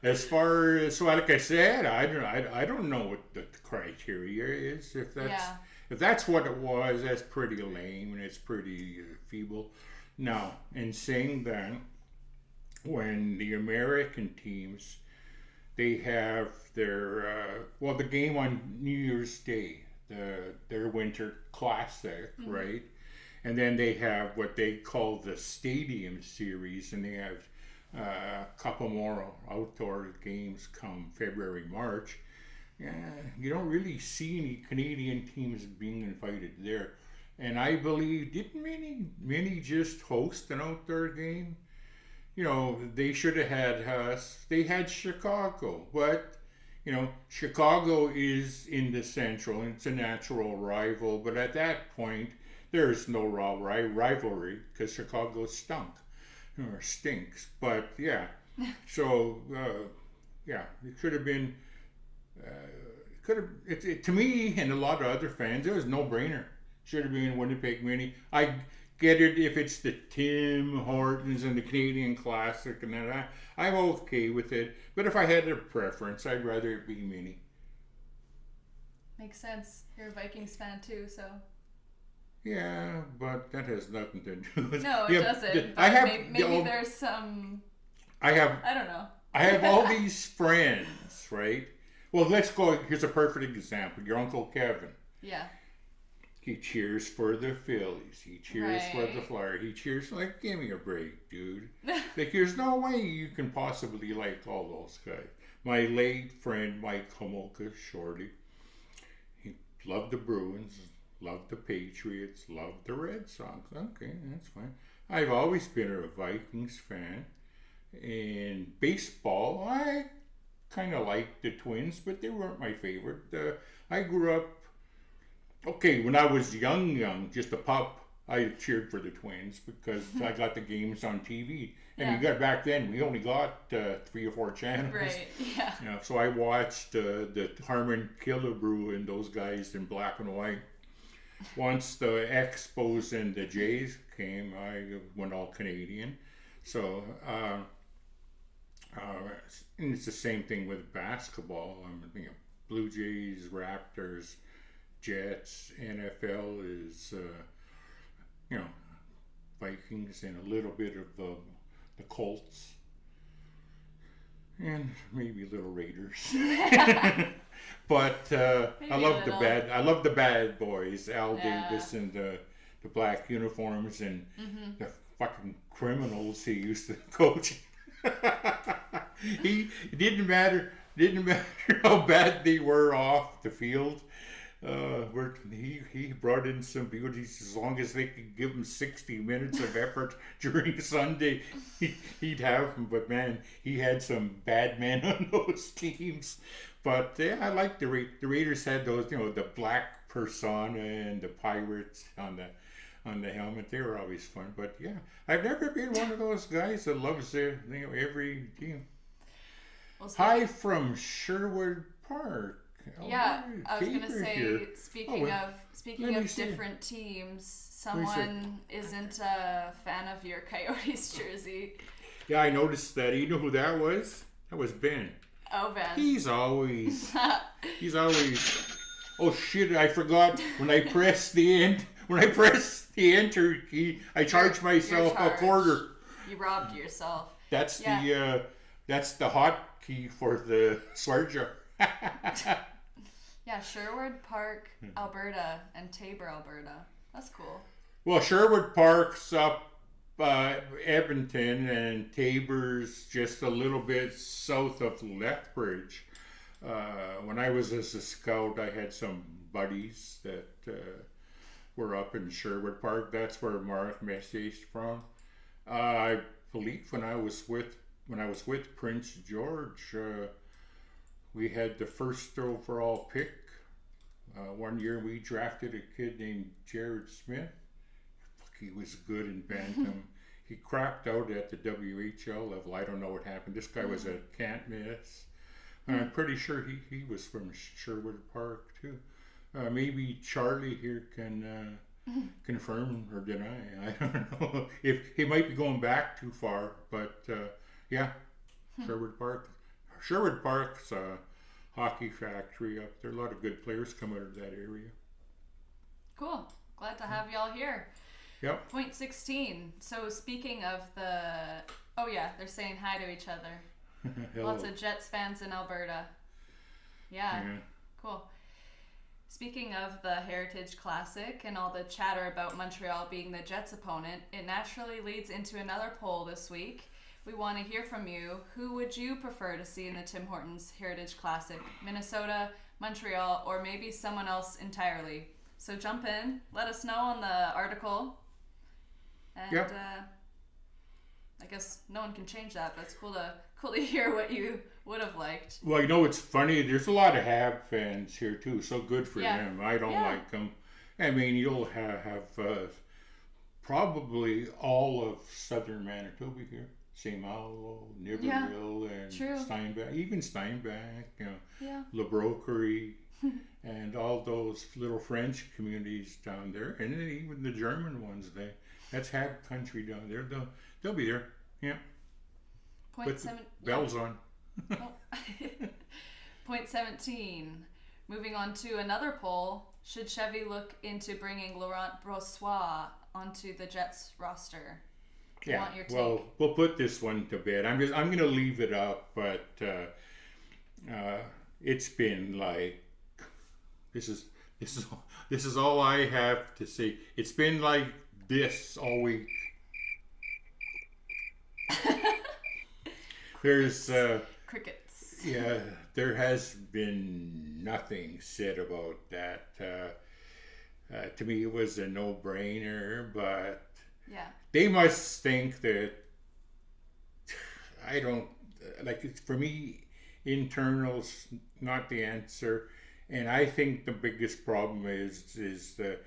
as far as, like I said, I don't know what the criteria is. If that's what it was, that's pretty lame and it's pretty feeble. Now, in saying that, when the American teams, they have their the game on New Year's Day, their Winter Classic, right? And then they have what they call the Stadium Series, and they have a couple more outdoor games come February, March. You don't really see any Canadian teams being invited there. And I believe, didn't many just host an outdoor game? They should have had us. They had Chicago, but Chicago is in the Central, and it's a natural rival. But at that point, there's no rivalry because Chicago stinks. But so it could have been. To me and a lot of other fans, it was no brainer. Should have been Winnipeg Mini. I get it if it's the Tim Hortons and the Canadian Classic and that. I'm okay with it. But if I had a preference, I'd rather it be mini. Makes sense. You're a Vikings fan too, so. Yeah, but that has nothing to do with. No, it doesn't. I have maybe there's some. I don't know. I have all these friends, right? Well, let's go. Here's a perfect example. Your Uncle Kevin. Yeah. He cheers for the Phillies. He cheers for the Right. Flyers. He cheers like, give me a break, dude. Like, there's no way you can possibly like all those guys. My late friend Mike Homolka, Shorty, he loved the Bruins, loved the Patriots, loved the Red Sox. Okay, that's fine. I've always been a Vikings fan. In baseball, I kind of liked the Twins, but they weren't my favorite. I grew up. Okay, when I was young, just a pup, I cheered for the Twins because I got the games on TV. And Yeah. you got back then, we only got 3 or 4 channels. Right. Yeah. You know, so I watched the Harmon Killebrew and those guys in black and white. Once the Expos and the Jays came, I went all Canadian. So, and it's the same thing with basketball. Blue Jays, Raptors, Jets. NFL is, Vikings and a little bit of the Colts. And maybe little Raiders. But I love the bad boys, Al Davis and the black uniforms and the fucking criminals he used to coach. It didn't matter how bad they were off the field. He brought in some beauties as long as they could give him 60 minutes of effort during Sunday. He'd have them, but man, he had some bad men on those teams. But yeah, I like the Raiders had those, the black persona and the pirates on the helmet. They were always fun. But yeah, I've never been one of those guys that loves every team. Well, Hi from Sherwood Park. Yeah, I was gonna Tabor say, here. speaking Let me of see. different teams, someone isn't a fan of your Coyotes jersey. Yeah, I noticed that. You know who that was? That was Ben. Oh, Ben. He's always. Oh shit! I forgot when I pressed the enter key. I charged myself a quarter. You robbed yourself. That's the hotkey for the swear jar. Yeah, Sherwood Park, Alberta, and Tabor, Alberta. That's cool. Well, Sherwood Park's up Edmonton, and Tabor's just a little bit south of Lethbridge. When I was as a scout, I had some buddies that were up in Sherwood Park. That's where Mark Messier's from. I believe when I was with Prince George, we had the first overall pick. One year we drafted a kid named Jared Smith. He was good in bantam. He crapped out at the WHL level. I don't know what happened. This guy was a can't miss. I'm pretty sure he was from Sherwood Park too. Maybe Charlie here can confirm or deny. I don't know. If he might be going back too far, but yeah, Sherwood Park. Sherwood Park's a hockey factory up there. A lot of good players come out of that area. Cool. Glad to have y'all here. Yep. Point 16. So speaking of they're saying hi to each other. Lots of Jets fans in Alberta. Yeah. Cool. Speaking of the Heritage Classic and all the chatter about Montreal being the Jets' opponent, it naturally leads into another poll this week. We want to hear from you. Who would you prefer to see in the Tim Hortons Heritage Classic? Minnesota, Montreal, or maybe someone else entirely? So jump in. Let us know on the article. And I guess no one can change that, but it's cool to hear what you would have liked. Well, it's funny. There's a lot of Hab fans here too, so good for them. I don't like them. I mean, you'll have probably all of southern Manitoba here. St. Malo, Niverville, and Steinbach, even Steinbach, Le Broquerie, and all those little French communities down there, and then even the German ones. That's Hab country down there. They'll be there. Yeah. Point seven. Bells on. Oh. Point 17. Moving on to another poll. Should Chevy look into bringing Laurent Brossoit onto the Jets roster? Yeah. Well, we'll put this one to bed. I'm going to leave it up, but it's been like this is all I have to say. It's been like this all week. There's crickets. Yeah, there has been nothing said about that. To me, it was a no-brainer, but yeah, they must think that I don't like. It's for me, internals not the answer, and I think the biggest problem is the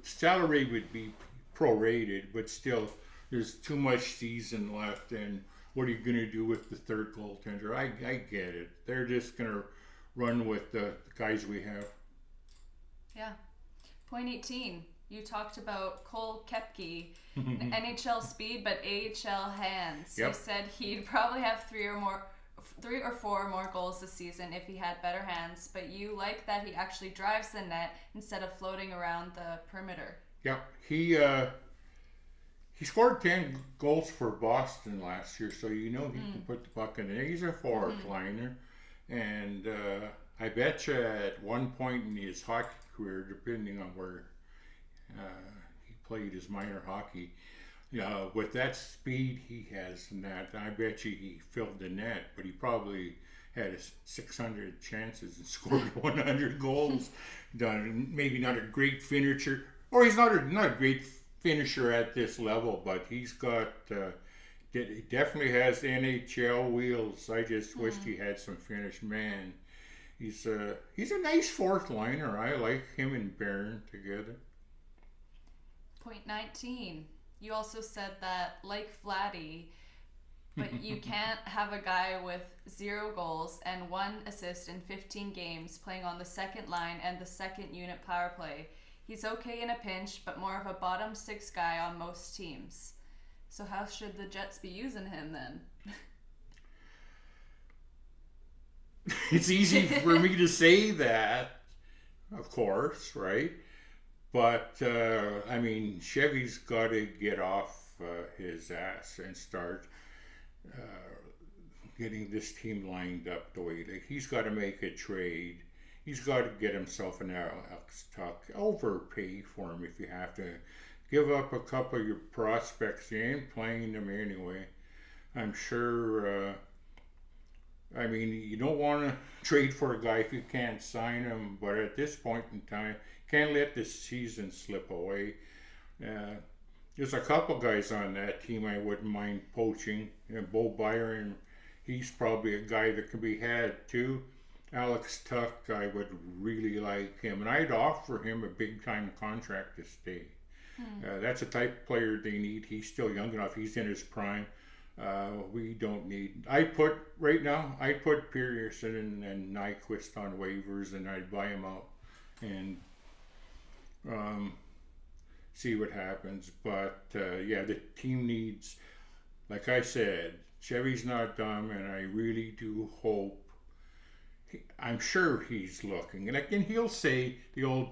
salary would be prorated, but still, there's too much season left, and what are you going to do with the third goaltender? I get it. They're just going to run with the guys we have. Yeah. Point 18. You talked about Cole Koepke, NHL speed, but AHL hands. Yep. You said he'd probably have 3 or 4 more goals this season if he had better hands, but you like that he actually drives the net instead of floating around the perimeter. Yeah, he scored 10 goals for Boston last year, so you know he can put the puck in there. He's a fourth liner, and I bet you at one point in his hockey career, depending on where he played his minor hockey, with that speed he has and that, I bet you he filled the net, but he probably had 600 chances and scored 100 goals. Done maybe not a great finisher, or he's not a great finisher at this level, but he's got he definitely has NHL wheels. I just wished he had some finish. Man, he's a nice fourth liner. I like him and Barron together. Point 19. You also said that, like Vladdy, but you can't have a guy with 0 goals and 1 assist in 15 games playing on the second line and the second unit power play. He's okay in a pinch, but more of a bottom 6 guy on most teams. So how should the Jets be using him then? It's easy for me to say that, of course, right? But, I mean, Chevy's got to get off his ass and start getting this team lined up the way that he's got to make a trade. He's got to get himself an Alex Tuck. Overpay for him if you have to. Give up a couple of your prospects. You ain't playing them anyway. I'm sure, I mean, you don't want to trade for a guy if you can't sign him, but at this point in time, can't let this season slip away. There's a couple guys on that team I wouldn't mind poaching. Bo Byron, he's probably a guy that can be had too. Alex Tuck, I would really like him, and I'd offer him a big-time contract to stay. That's a type of player they need. He's still young enough. He's in his prime. We don't need... I'd put Pearson and Nyquist on waivers, and I'd buy him out and see what happens. But, yeah, the team needs... Like I said, Chevy's not dumb, and I really do hope... I'm sure he's looking, and he'll say the old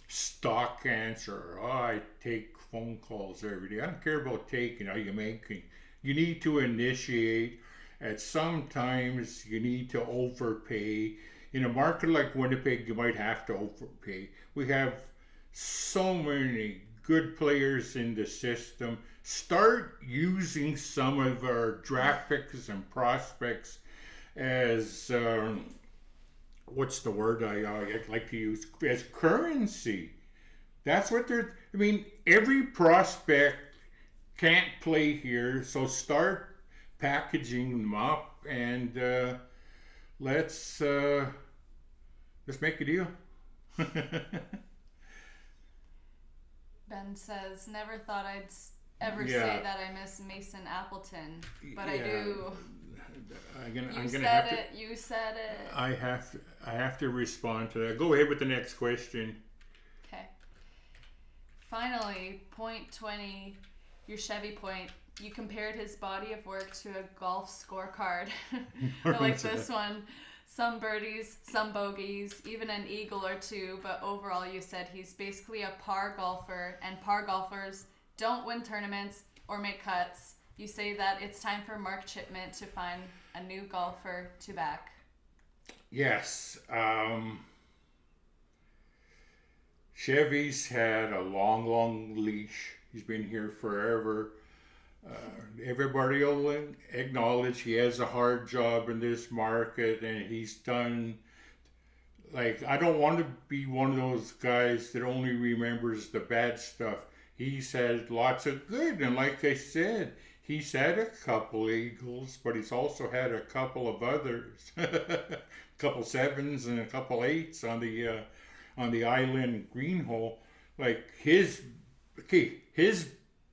stock answer, I take phone calls every day. I don't care about taking, are you making? You need to initiate. At sometimes you need to overpay. In a market like Winnipeg, you might have to overpay. We have so many good players in the system. Start using some of our draft picks and prospects as what's the word I like to use, as currency. That's what they're... I mean, every prospect can't play here, so start packaging them up and let's make a deal. Ben says, never thought I'd ever say that I miss Mason Appleton, but I do. You said it. I have to respond to that. Go ahead with the next question. Okay. Finally, point 20, your Chevy point. You compared his body of work to a golf scorecard. I like this one. Some birdies, some bogeys, even an eagle or two, but overall you said he's basically a par golfer, and par golfers don't win tournaments or make cuts. You say that it's time for Mark Chipman to find a new golfer to back. Yes. Chevy's had a long leash. He's been here forever. Everybody will acknowledge he has a hard job in this market, and he's done, like, I don't want to be one of those guys that only remembers the bad stuff. He's had lots of good, and like I said, he's had a couple eagles, but he's also had a couple of others. A couple sevens and a couple eights on the island green hole. Like his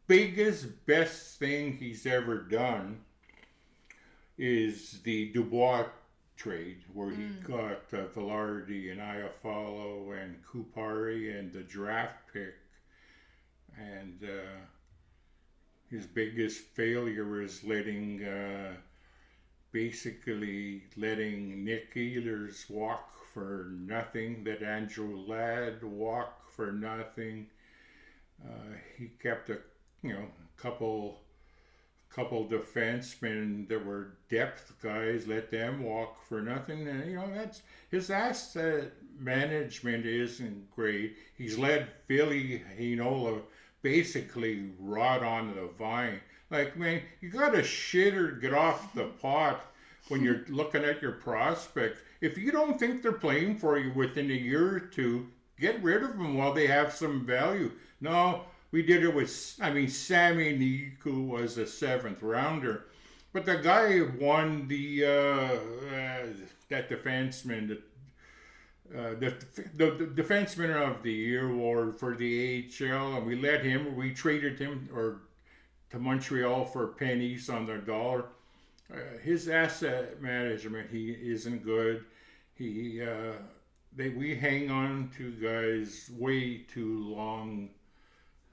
biggest, best thing he's ever done is the Dubois trade, where he got Velarde and Iafallo and Kupari and the draft pick. And his biggest failure is basically letting Nick Ehlers walk for nothing, let Andrew Ladd walk for nothing. He kept a couple defensemen that were depth guys, let them walk for nothing. And that's his asset management isn't great. He's let Philly Heinola basically rot on the vine. Like, man, you gotta shit or get off the pot when you're looking at your prospects. If you don't think they're playing for you within a year or two, get rid of them while they have some value. No, we did it with, Sammy Niku was a 7th rounder. But the guy who won that defenseman, the defenseman of the year award for the AHL, and we traded him to Montreal for pennies on the dollar. His asset management, he isn't good. We hang on to guys way too long.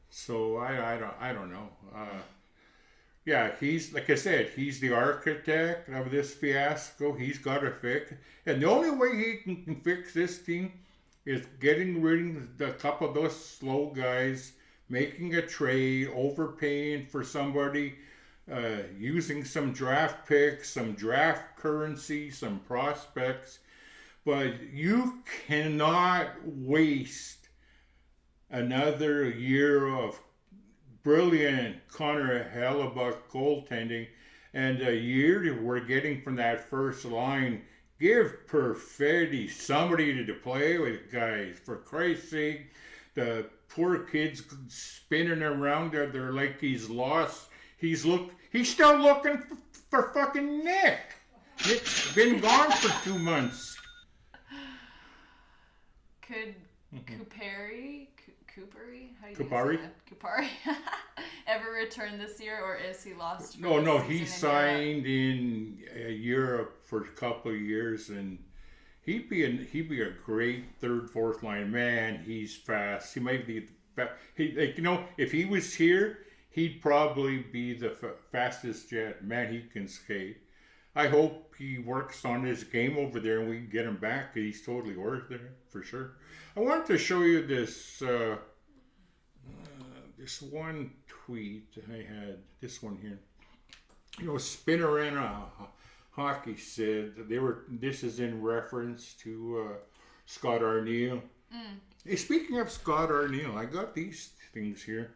So I don't know. Yeah, he's, like I said, he's the architect of this fiasco. He's got to fix it. And the only way he can fix this team is getting rid of a couple of those slow guys, making a trade, overpaying for somebody, using some draft picks, some draft currency, some prospects. But you cannot waste another year of brilliant Connor Hellebuck goaltending and a year we're getting from that first line. Give Perfetti somebody to play with, guys. For Christ's sake, the poor kid's spinning around there. They're like he's lost. He's still looking for fucking Nick. Nick's been gone for 2 months. Could Kupari? How do you say that? Kupari ever return this year, or is he lost? No, he signed in Europe for a couple of years, and he'd be a great third, fourth line man. He's fast. He might be if he was here, he'd probably be the fastest jet. Man, he can skate. I hope he works on his game over there and we can get him back. He's totally worth it, for sure. I wanted to show you this this one tweet I had. This one here. Spinnerina Hockey said this is in reference to Scott Arniel. Hey, speaking of Scott Arniel, I got these things here.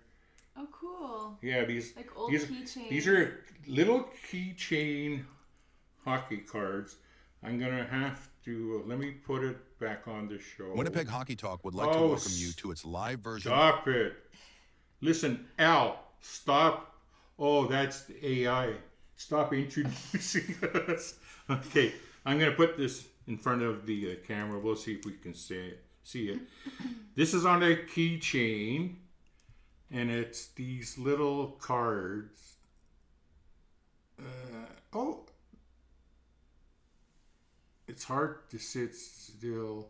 Oh, cool. Yeah, these like old keychains. These are little keychain hockey cards. I'm gonna have to let me put it back on the show. Winnipeg Hockey Talk would like to welcome you to its live version. Stop it! Listen, Al, stop. Oh, that's the AI. Stop introducing us. Okay, I'm gonna put this in front of the camera. We'll see if we can see it. This is on a keychain, and it's these little cards. It's hard to sit still.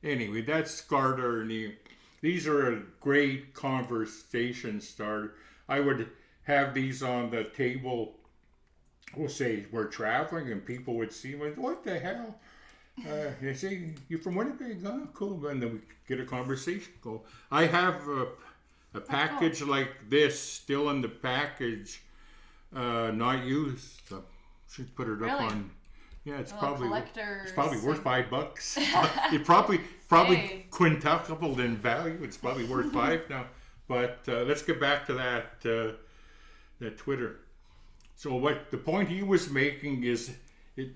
Anyway, that's Scott Arniel. these are a great conversation starter. I would have these on the table. We'll say we're traveling, and people would see me. What the hell? They say, "You from Winnipeg?" Oh, cool. And then we get a conversation go. I have a package like this still in the package, not used. So should put it up on. Yeah, it's probably worth $5. It probably Hey. quintupled in value. It's probably worth $5 now. But let's get back to that Twitter. So what the point he was making is it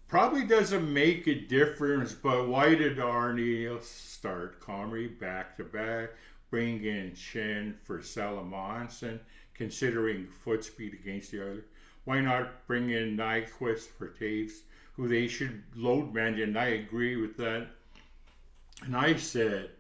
probably doesn't make a difference, but why did Arnie start Comrie back to back, bring in Shen for Salamonson, considering foot speed against the other? Why not bring in Nyquist for Taves, who they should load manage? And I agree with that. And I said,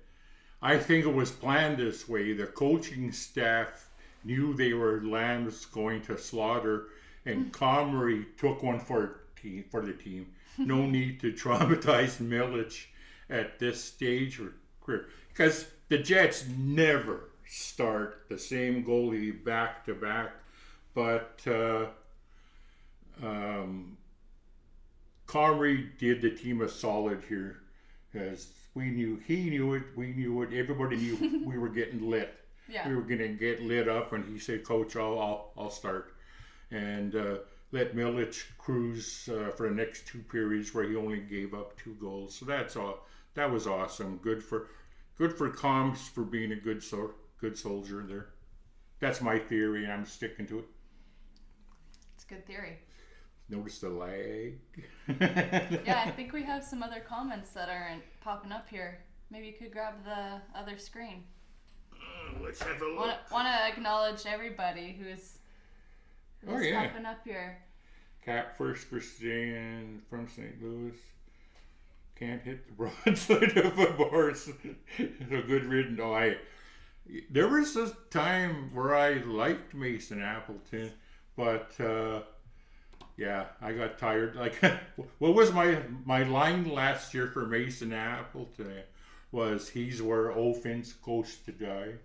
I think it was planned this way. The coaching staff knew they were lambs going to slaughter, and Comrie took one for the team. No need to traumatize Milic at this stage of career, because the Jets never start the same goalie back to back. But Comrie did the team a solid here, as he knew it, we knew it, everybody knew we were getting lit. Yeah. We were going to get lit up, and he said, "Coach, I'll start," and let Milic cruise for the next 2 periods where he only gave up 2 goals. So that's all. That was awesome. Good for Combs for being a good soldier there. That's my theory, and I'm sticking to it. It's a good theory. Notice the lag. Yeah, I think we have some other comments that aren't popping up here. Maybe you could grab the other screen. Let's have a look. Want to acknowledge everybody who's popping up here. Cap first for Stan from St. Louis. Can't hit the broadside of a bar. So good ridden. There was a time where I liked Mason Appleton, but yeah, I got tired. Like, what was my line last year for Mason Appleton? Was he's where offense goes to die.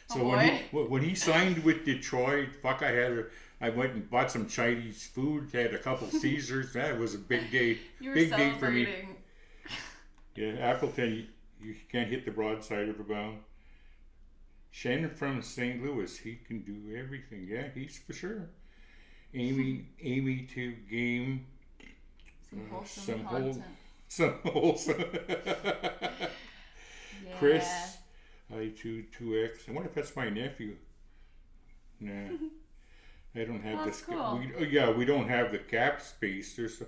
So when he signed with Detroit, I went and bought some Chinese food, had a couple Caesars. That was a big day. You were big celebrating. day for me. Yeah, Appleton, you can't hit the broadside of a bound. Shannon from St. Louis, he can do everything. Yeah, he's for sure. Amy to game. Some wholesome wholesome. Yeah. Chris, I2-2X. I wonder if that's my nephew. Nah, I don't have That's the. cool. We don't have the cap space. That's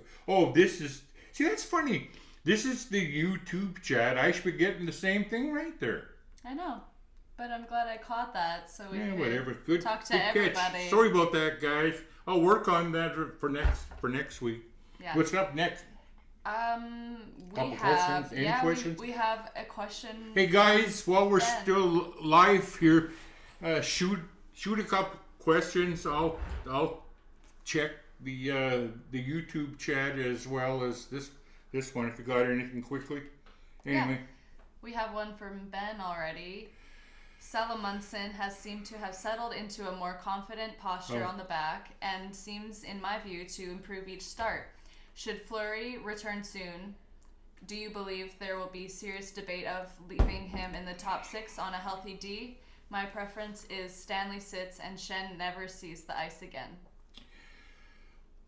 funny. This is the YouTube chat. I should be getting the same thing right there. I know, but I'm glad I caught that. So we could whatever. Good. talk to good everybody. Catch. Sorry about that, guys. I'll work on that for next week. Yeah. What's up next? We have questions? We have a question. Hey guys, while we're still live here, shoot a couple questions. I'll check the YouTube chat as well as this one if you got anything quickly. Anyway. Yeah. We have one from Ben already. Salamonson has seemed to have settled into a more confident posture on the back and seems, in my view, to improve each start. Should Fleury return soon, do you believe there will be serious debate of leaving him in the top 6 on a healthy D? My preference is Stanley sits and Shen never sees the ice again.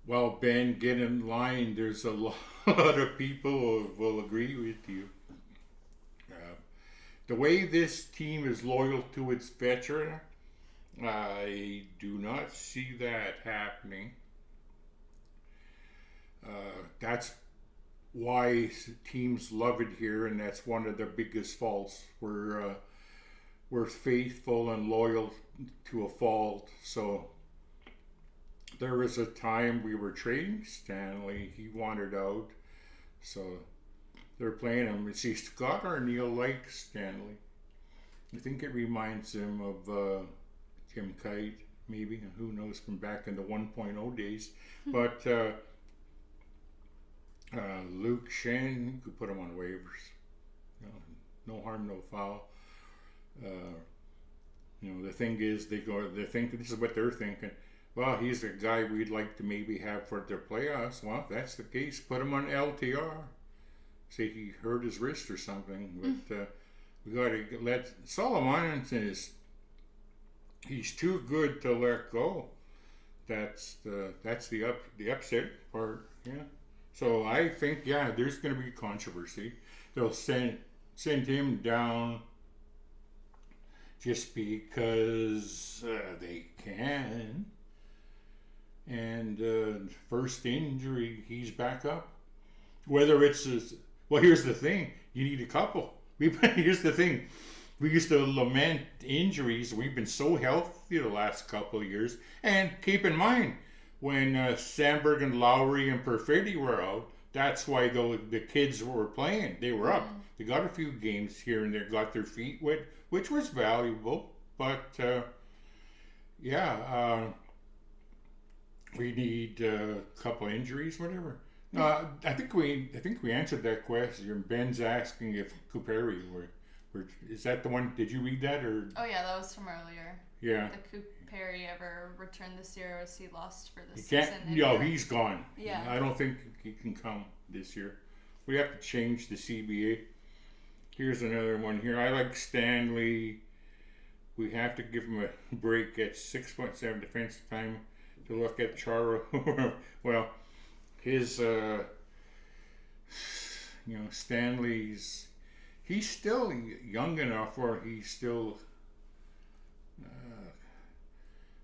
Well, Ben, get in line. There's a lot of people who will agree with you. The way this team is loyal to its veteran, I do not see that happening. That's why teams love it here, and that's one of their biggest faults. We're faithful and loyal to a fault. So there was a time we were trading Stanley. He wanted out, so they're playing him. See, Scott Arneal likes Stanley. I think it reminds him of Tim Kite, maybe. Who knows, from back in the 1.0 days. But Luke Shen, you could put him on waivers. no harm, no foul. The thing is, they think this is what they're thinking. Well, he's a guy we'd like to maybe have for the playoffs. Well, if that's the case, put him on LTR. Say he hurt his wrist or something. But we got to let Solomon he's too good to let go. That's the upset part. Yeah. So I think there's going to be controversy. They'll send him down just because they can. And first injury, he's back up. Whether it's here's the thing: you need a couple. Here's the thing: we used to lament injuries. We've been so healthy the last couple of years. And keep in mind, when Sandberg and Lowry and Perfetti were out, that's why the kids were playing. They were up. They got a few games here and there, got their feet wet, which was valuable. But we need a couple injuries, whatever. I think we answered that question. Ben's asking if Kupari is that the one? Did you read that or? Oh yeah, that was from earlier. Yeah. The Kupari ever returned this year, or was he lost for the season? He's gone. Yeah. I don't think he can come this year. We have to change the CBA. Here's another one here. I like Stanley. We have to give him a break at 6.7 defensive time to look at Chara. Well, his Stanley's he's still young enough where he still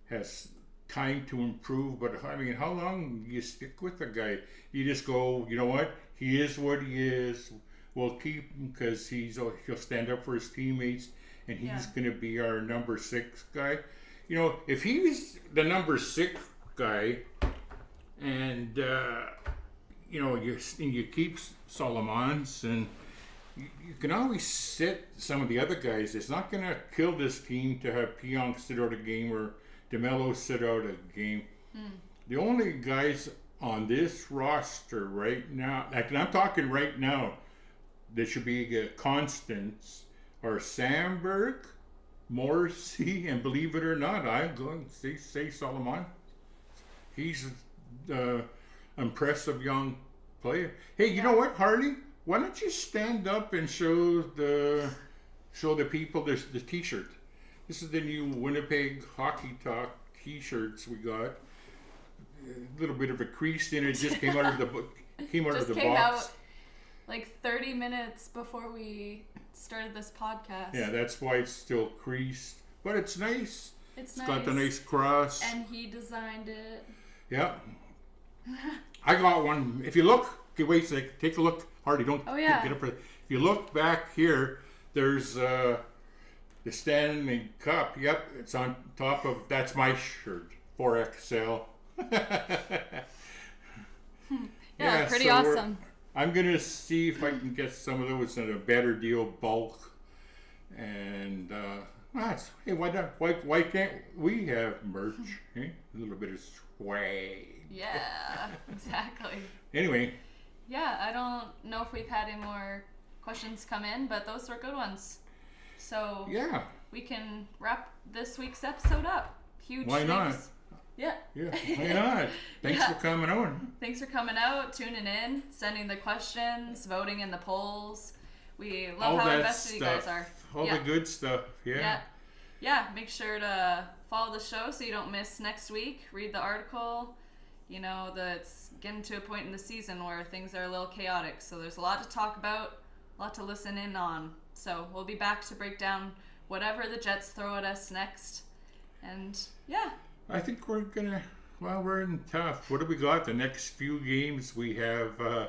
has time to improve. But I mean, how long do you stick with the guy? You just go, you know what? He is what he is. We'll keep him because he'll stand up for his teammates, and he's going to be our number 6 guy. If he was the number 6 guy, and you keep Solomons, and you can always sit some of the other guys. It's not going to kill this team to have Pionk sit out a game or DeMello sit out a game. The only guys on this roster right now, and I'm talking right now, that should be constants are Sandberg, Morrissey, and believe it or not, I'm going to say Solomon. He's an impressive young player. Hey, you know what, Harley? Why don't you stand up and show the people the T-shirt? This is the new Winnipeg Hockey Talk T-shirts we got. A little bit of a crease in it. Just came out of the box. Out like 30 minutes before we started this podcast. Yeah, that's why it's still creased, but it's nice. It's got the nice cross. And he designed it. Yeah. I got one. If you look, okay, wait a sec. Take a look. Hardy, don't get up. If you look back here, there's the Stanley Cup. Yep, it's on top of. That's my shirt. 4XL. Yeah, pretty so awesome. I'm gonna see if I can get some of those at a better deal, bulk. And hey, why can't we have merch? Eh? A little bit of swag. Yeah, exactly. Anyway. Yeah, I don't know if we've had any more questions come in, but those were good ones. So we can wrap this week's episode up. Huge. Why not? Yeah. Yeah, why not? Thanks for coming on. Thanks for coming out, tuning in, sending the questions, voting in the polls. We love how invested you guys are. All the good stuff, Yeah, make sure to follow the show so you don't miss next week. Read the article. It's getting to a point in the season where things are a little chaotic. So there's a lot to talk about, a lot to listen in on. So we'll be back to break down whatever the Jets throw at us next. And I think we're we're in tough. What do we got? The next few games we have, I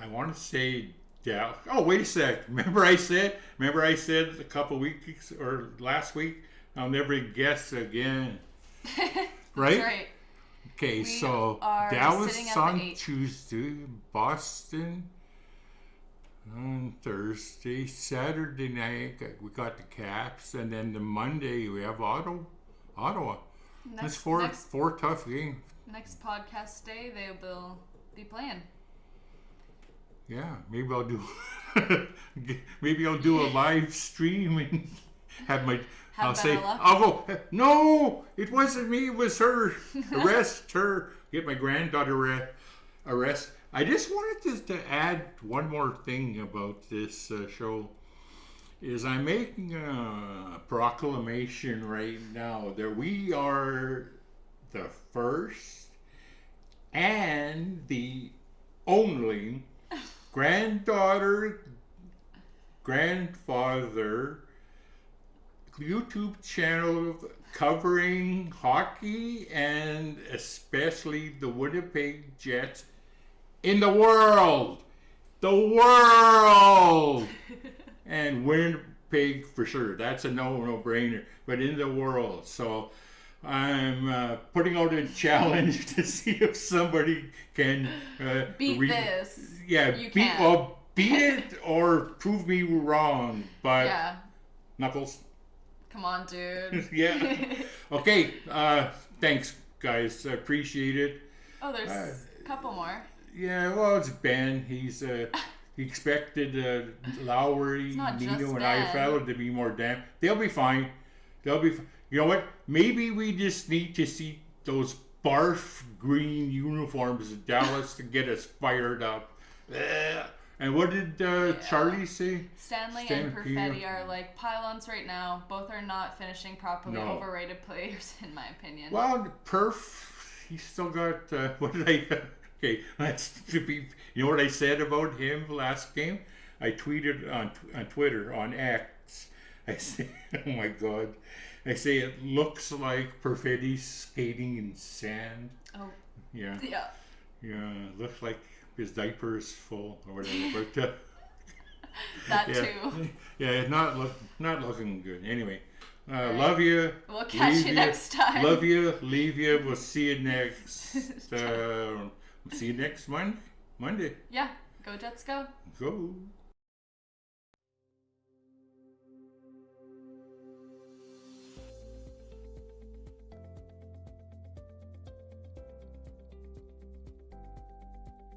want to say Dallas. Oh, wait a sec. Remember I said a couple weeks or last week, I'll never guess again. Right? That's right. Okay, so Dallas on Tuesday, Boston on Thursday, Saturday night we got the Caps, and then the Monday we have Ottawa. That's four tough games. Next podcast day they will be playing. Yeah, maybe I'll do maybe I'll do a live stream and have my I'll say luck. I'll go, no, it wasn't me, it was her. Arrest her. Get my granddaughter arrest. I just wanted to add one more thing about this show. Is I'm making a proclamation right now that we are the first and the only grandfather YouTube channel covering hockey and especially the Winnipeg Jets in the world. The world! And Winnipeg for sure. That's a no-brainer. But in the world. So I'm putting out a challenge to see if somebody can beat this. Yeah, you beat it or prove me wrong. But yeah. Knuckles. Come on, dude. Yeah. Okay. Thanks, guys. I appreciate it. Oh, there's a couple more. Yeah. Well, it's Ben. He's he expected Lowry, Nino, and Iafallo to be more damn. They'll be fine. They'll be. You know what? Maybe we just need to see those barf green uniforms in Dallas to get us fired up. And what did Charlie say? Stanley and Perfetti are like pylons right now. Both are not finishing properly. No. Overrated players, in my opinion. Well, Perf, he's still got. What did I? Okay, that's to be. You know what I said about him last game? I tweeted on Twitter on X. I say, oh my God. I say it looks like Perfetti skating in sand. Oh. Yeah. Yeah. Yeah. Looks like his diaper is full or whatever. But that yeah, too. Yeah, not looking good. Anyway, right. Love you. We'll catch you next time. Love you. Leave you. We'll see you next. See you next Monday. Yeah. Go Jets, go. Go.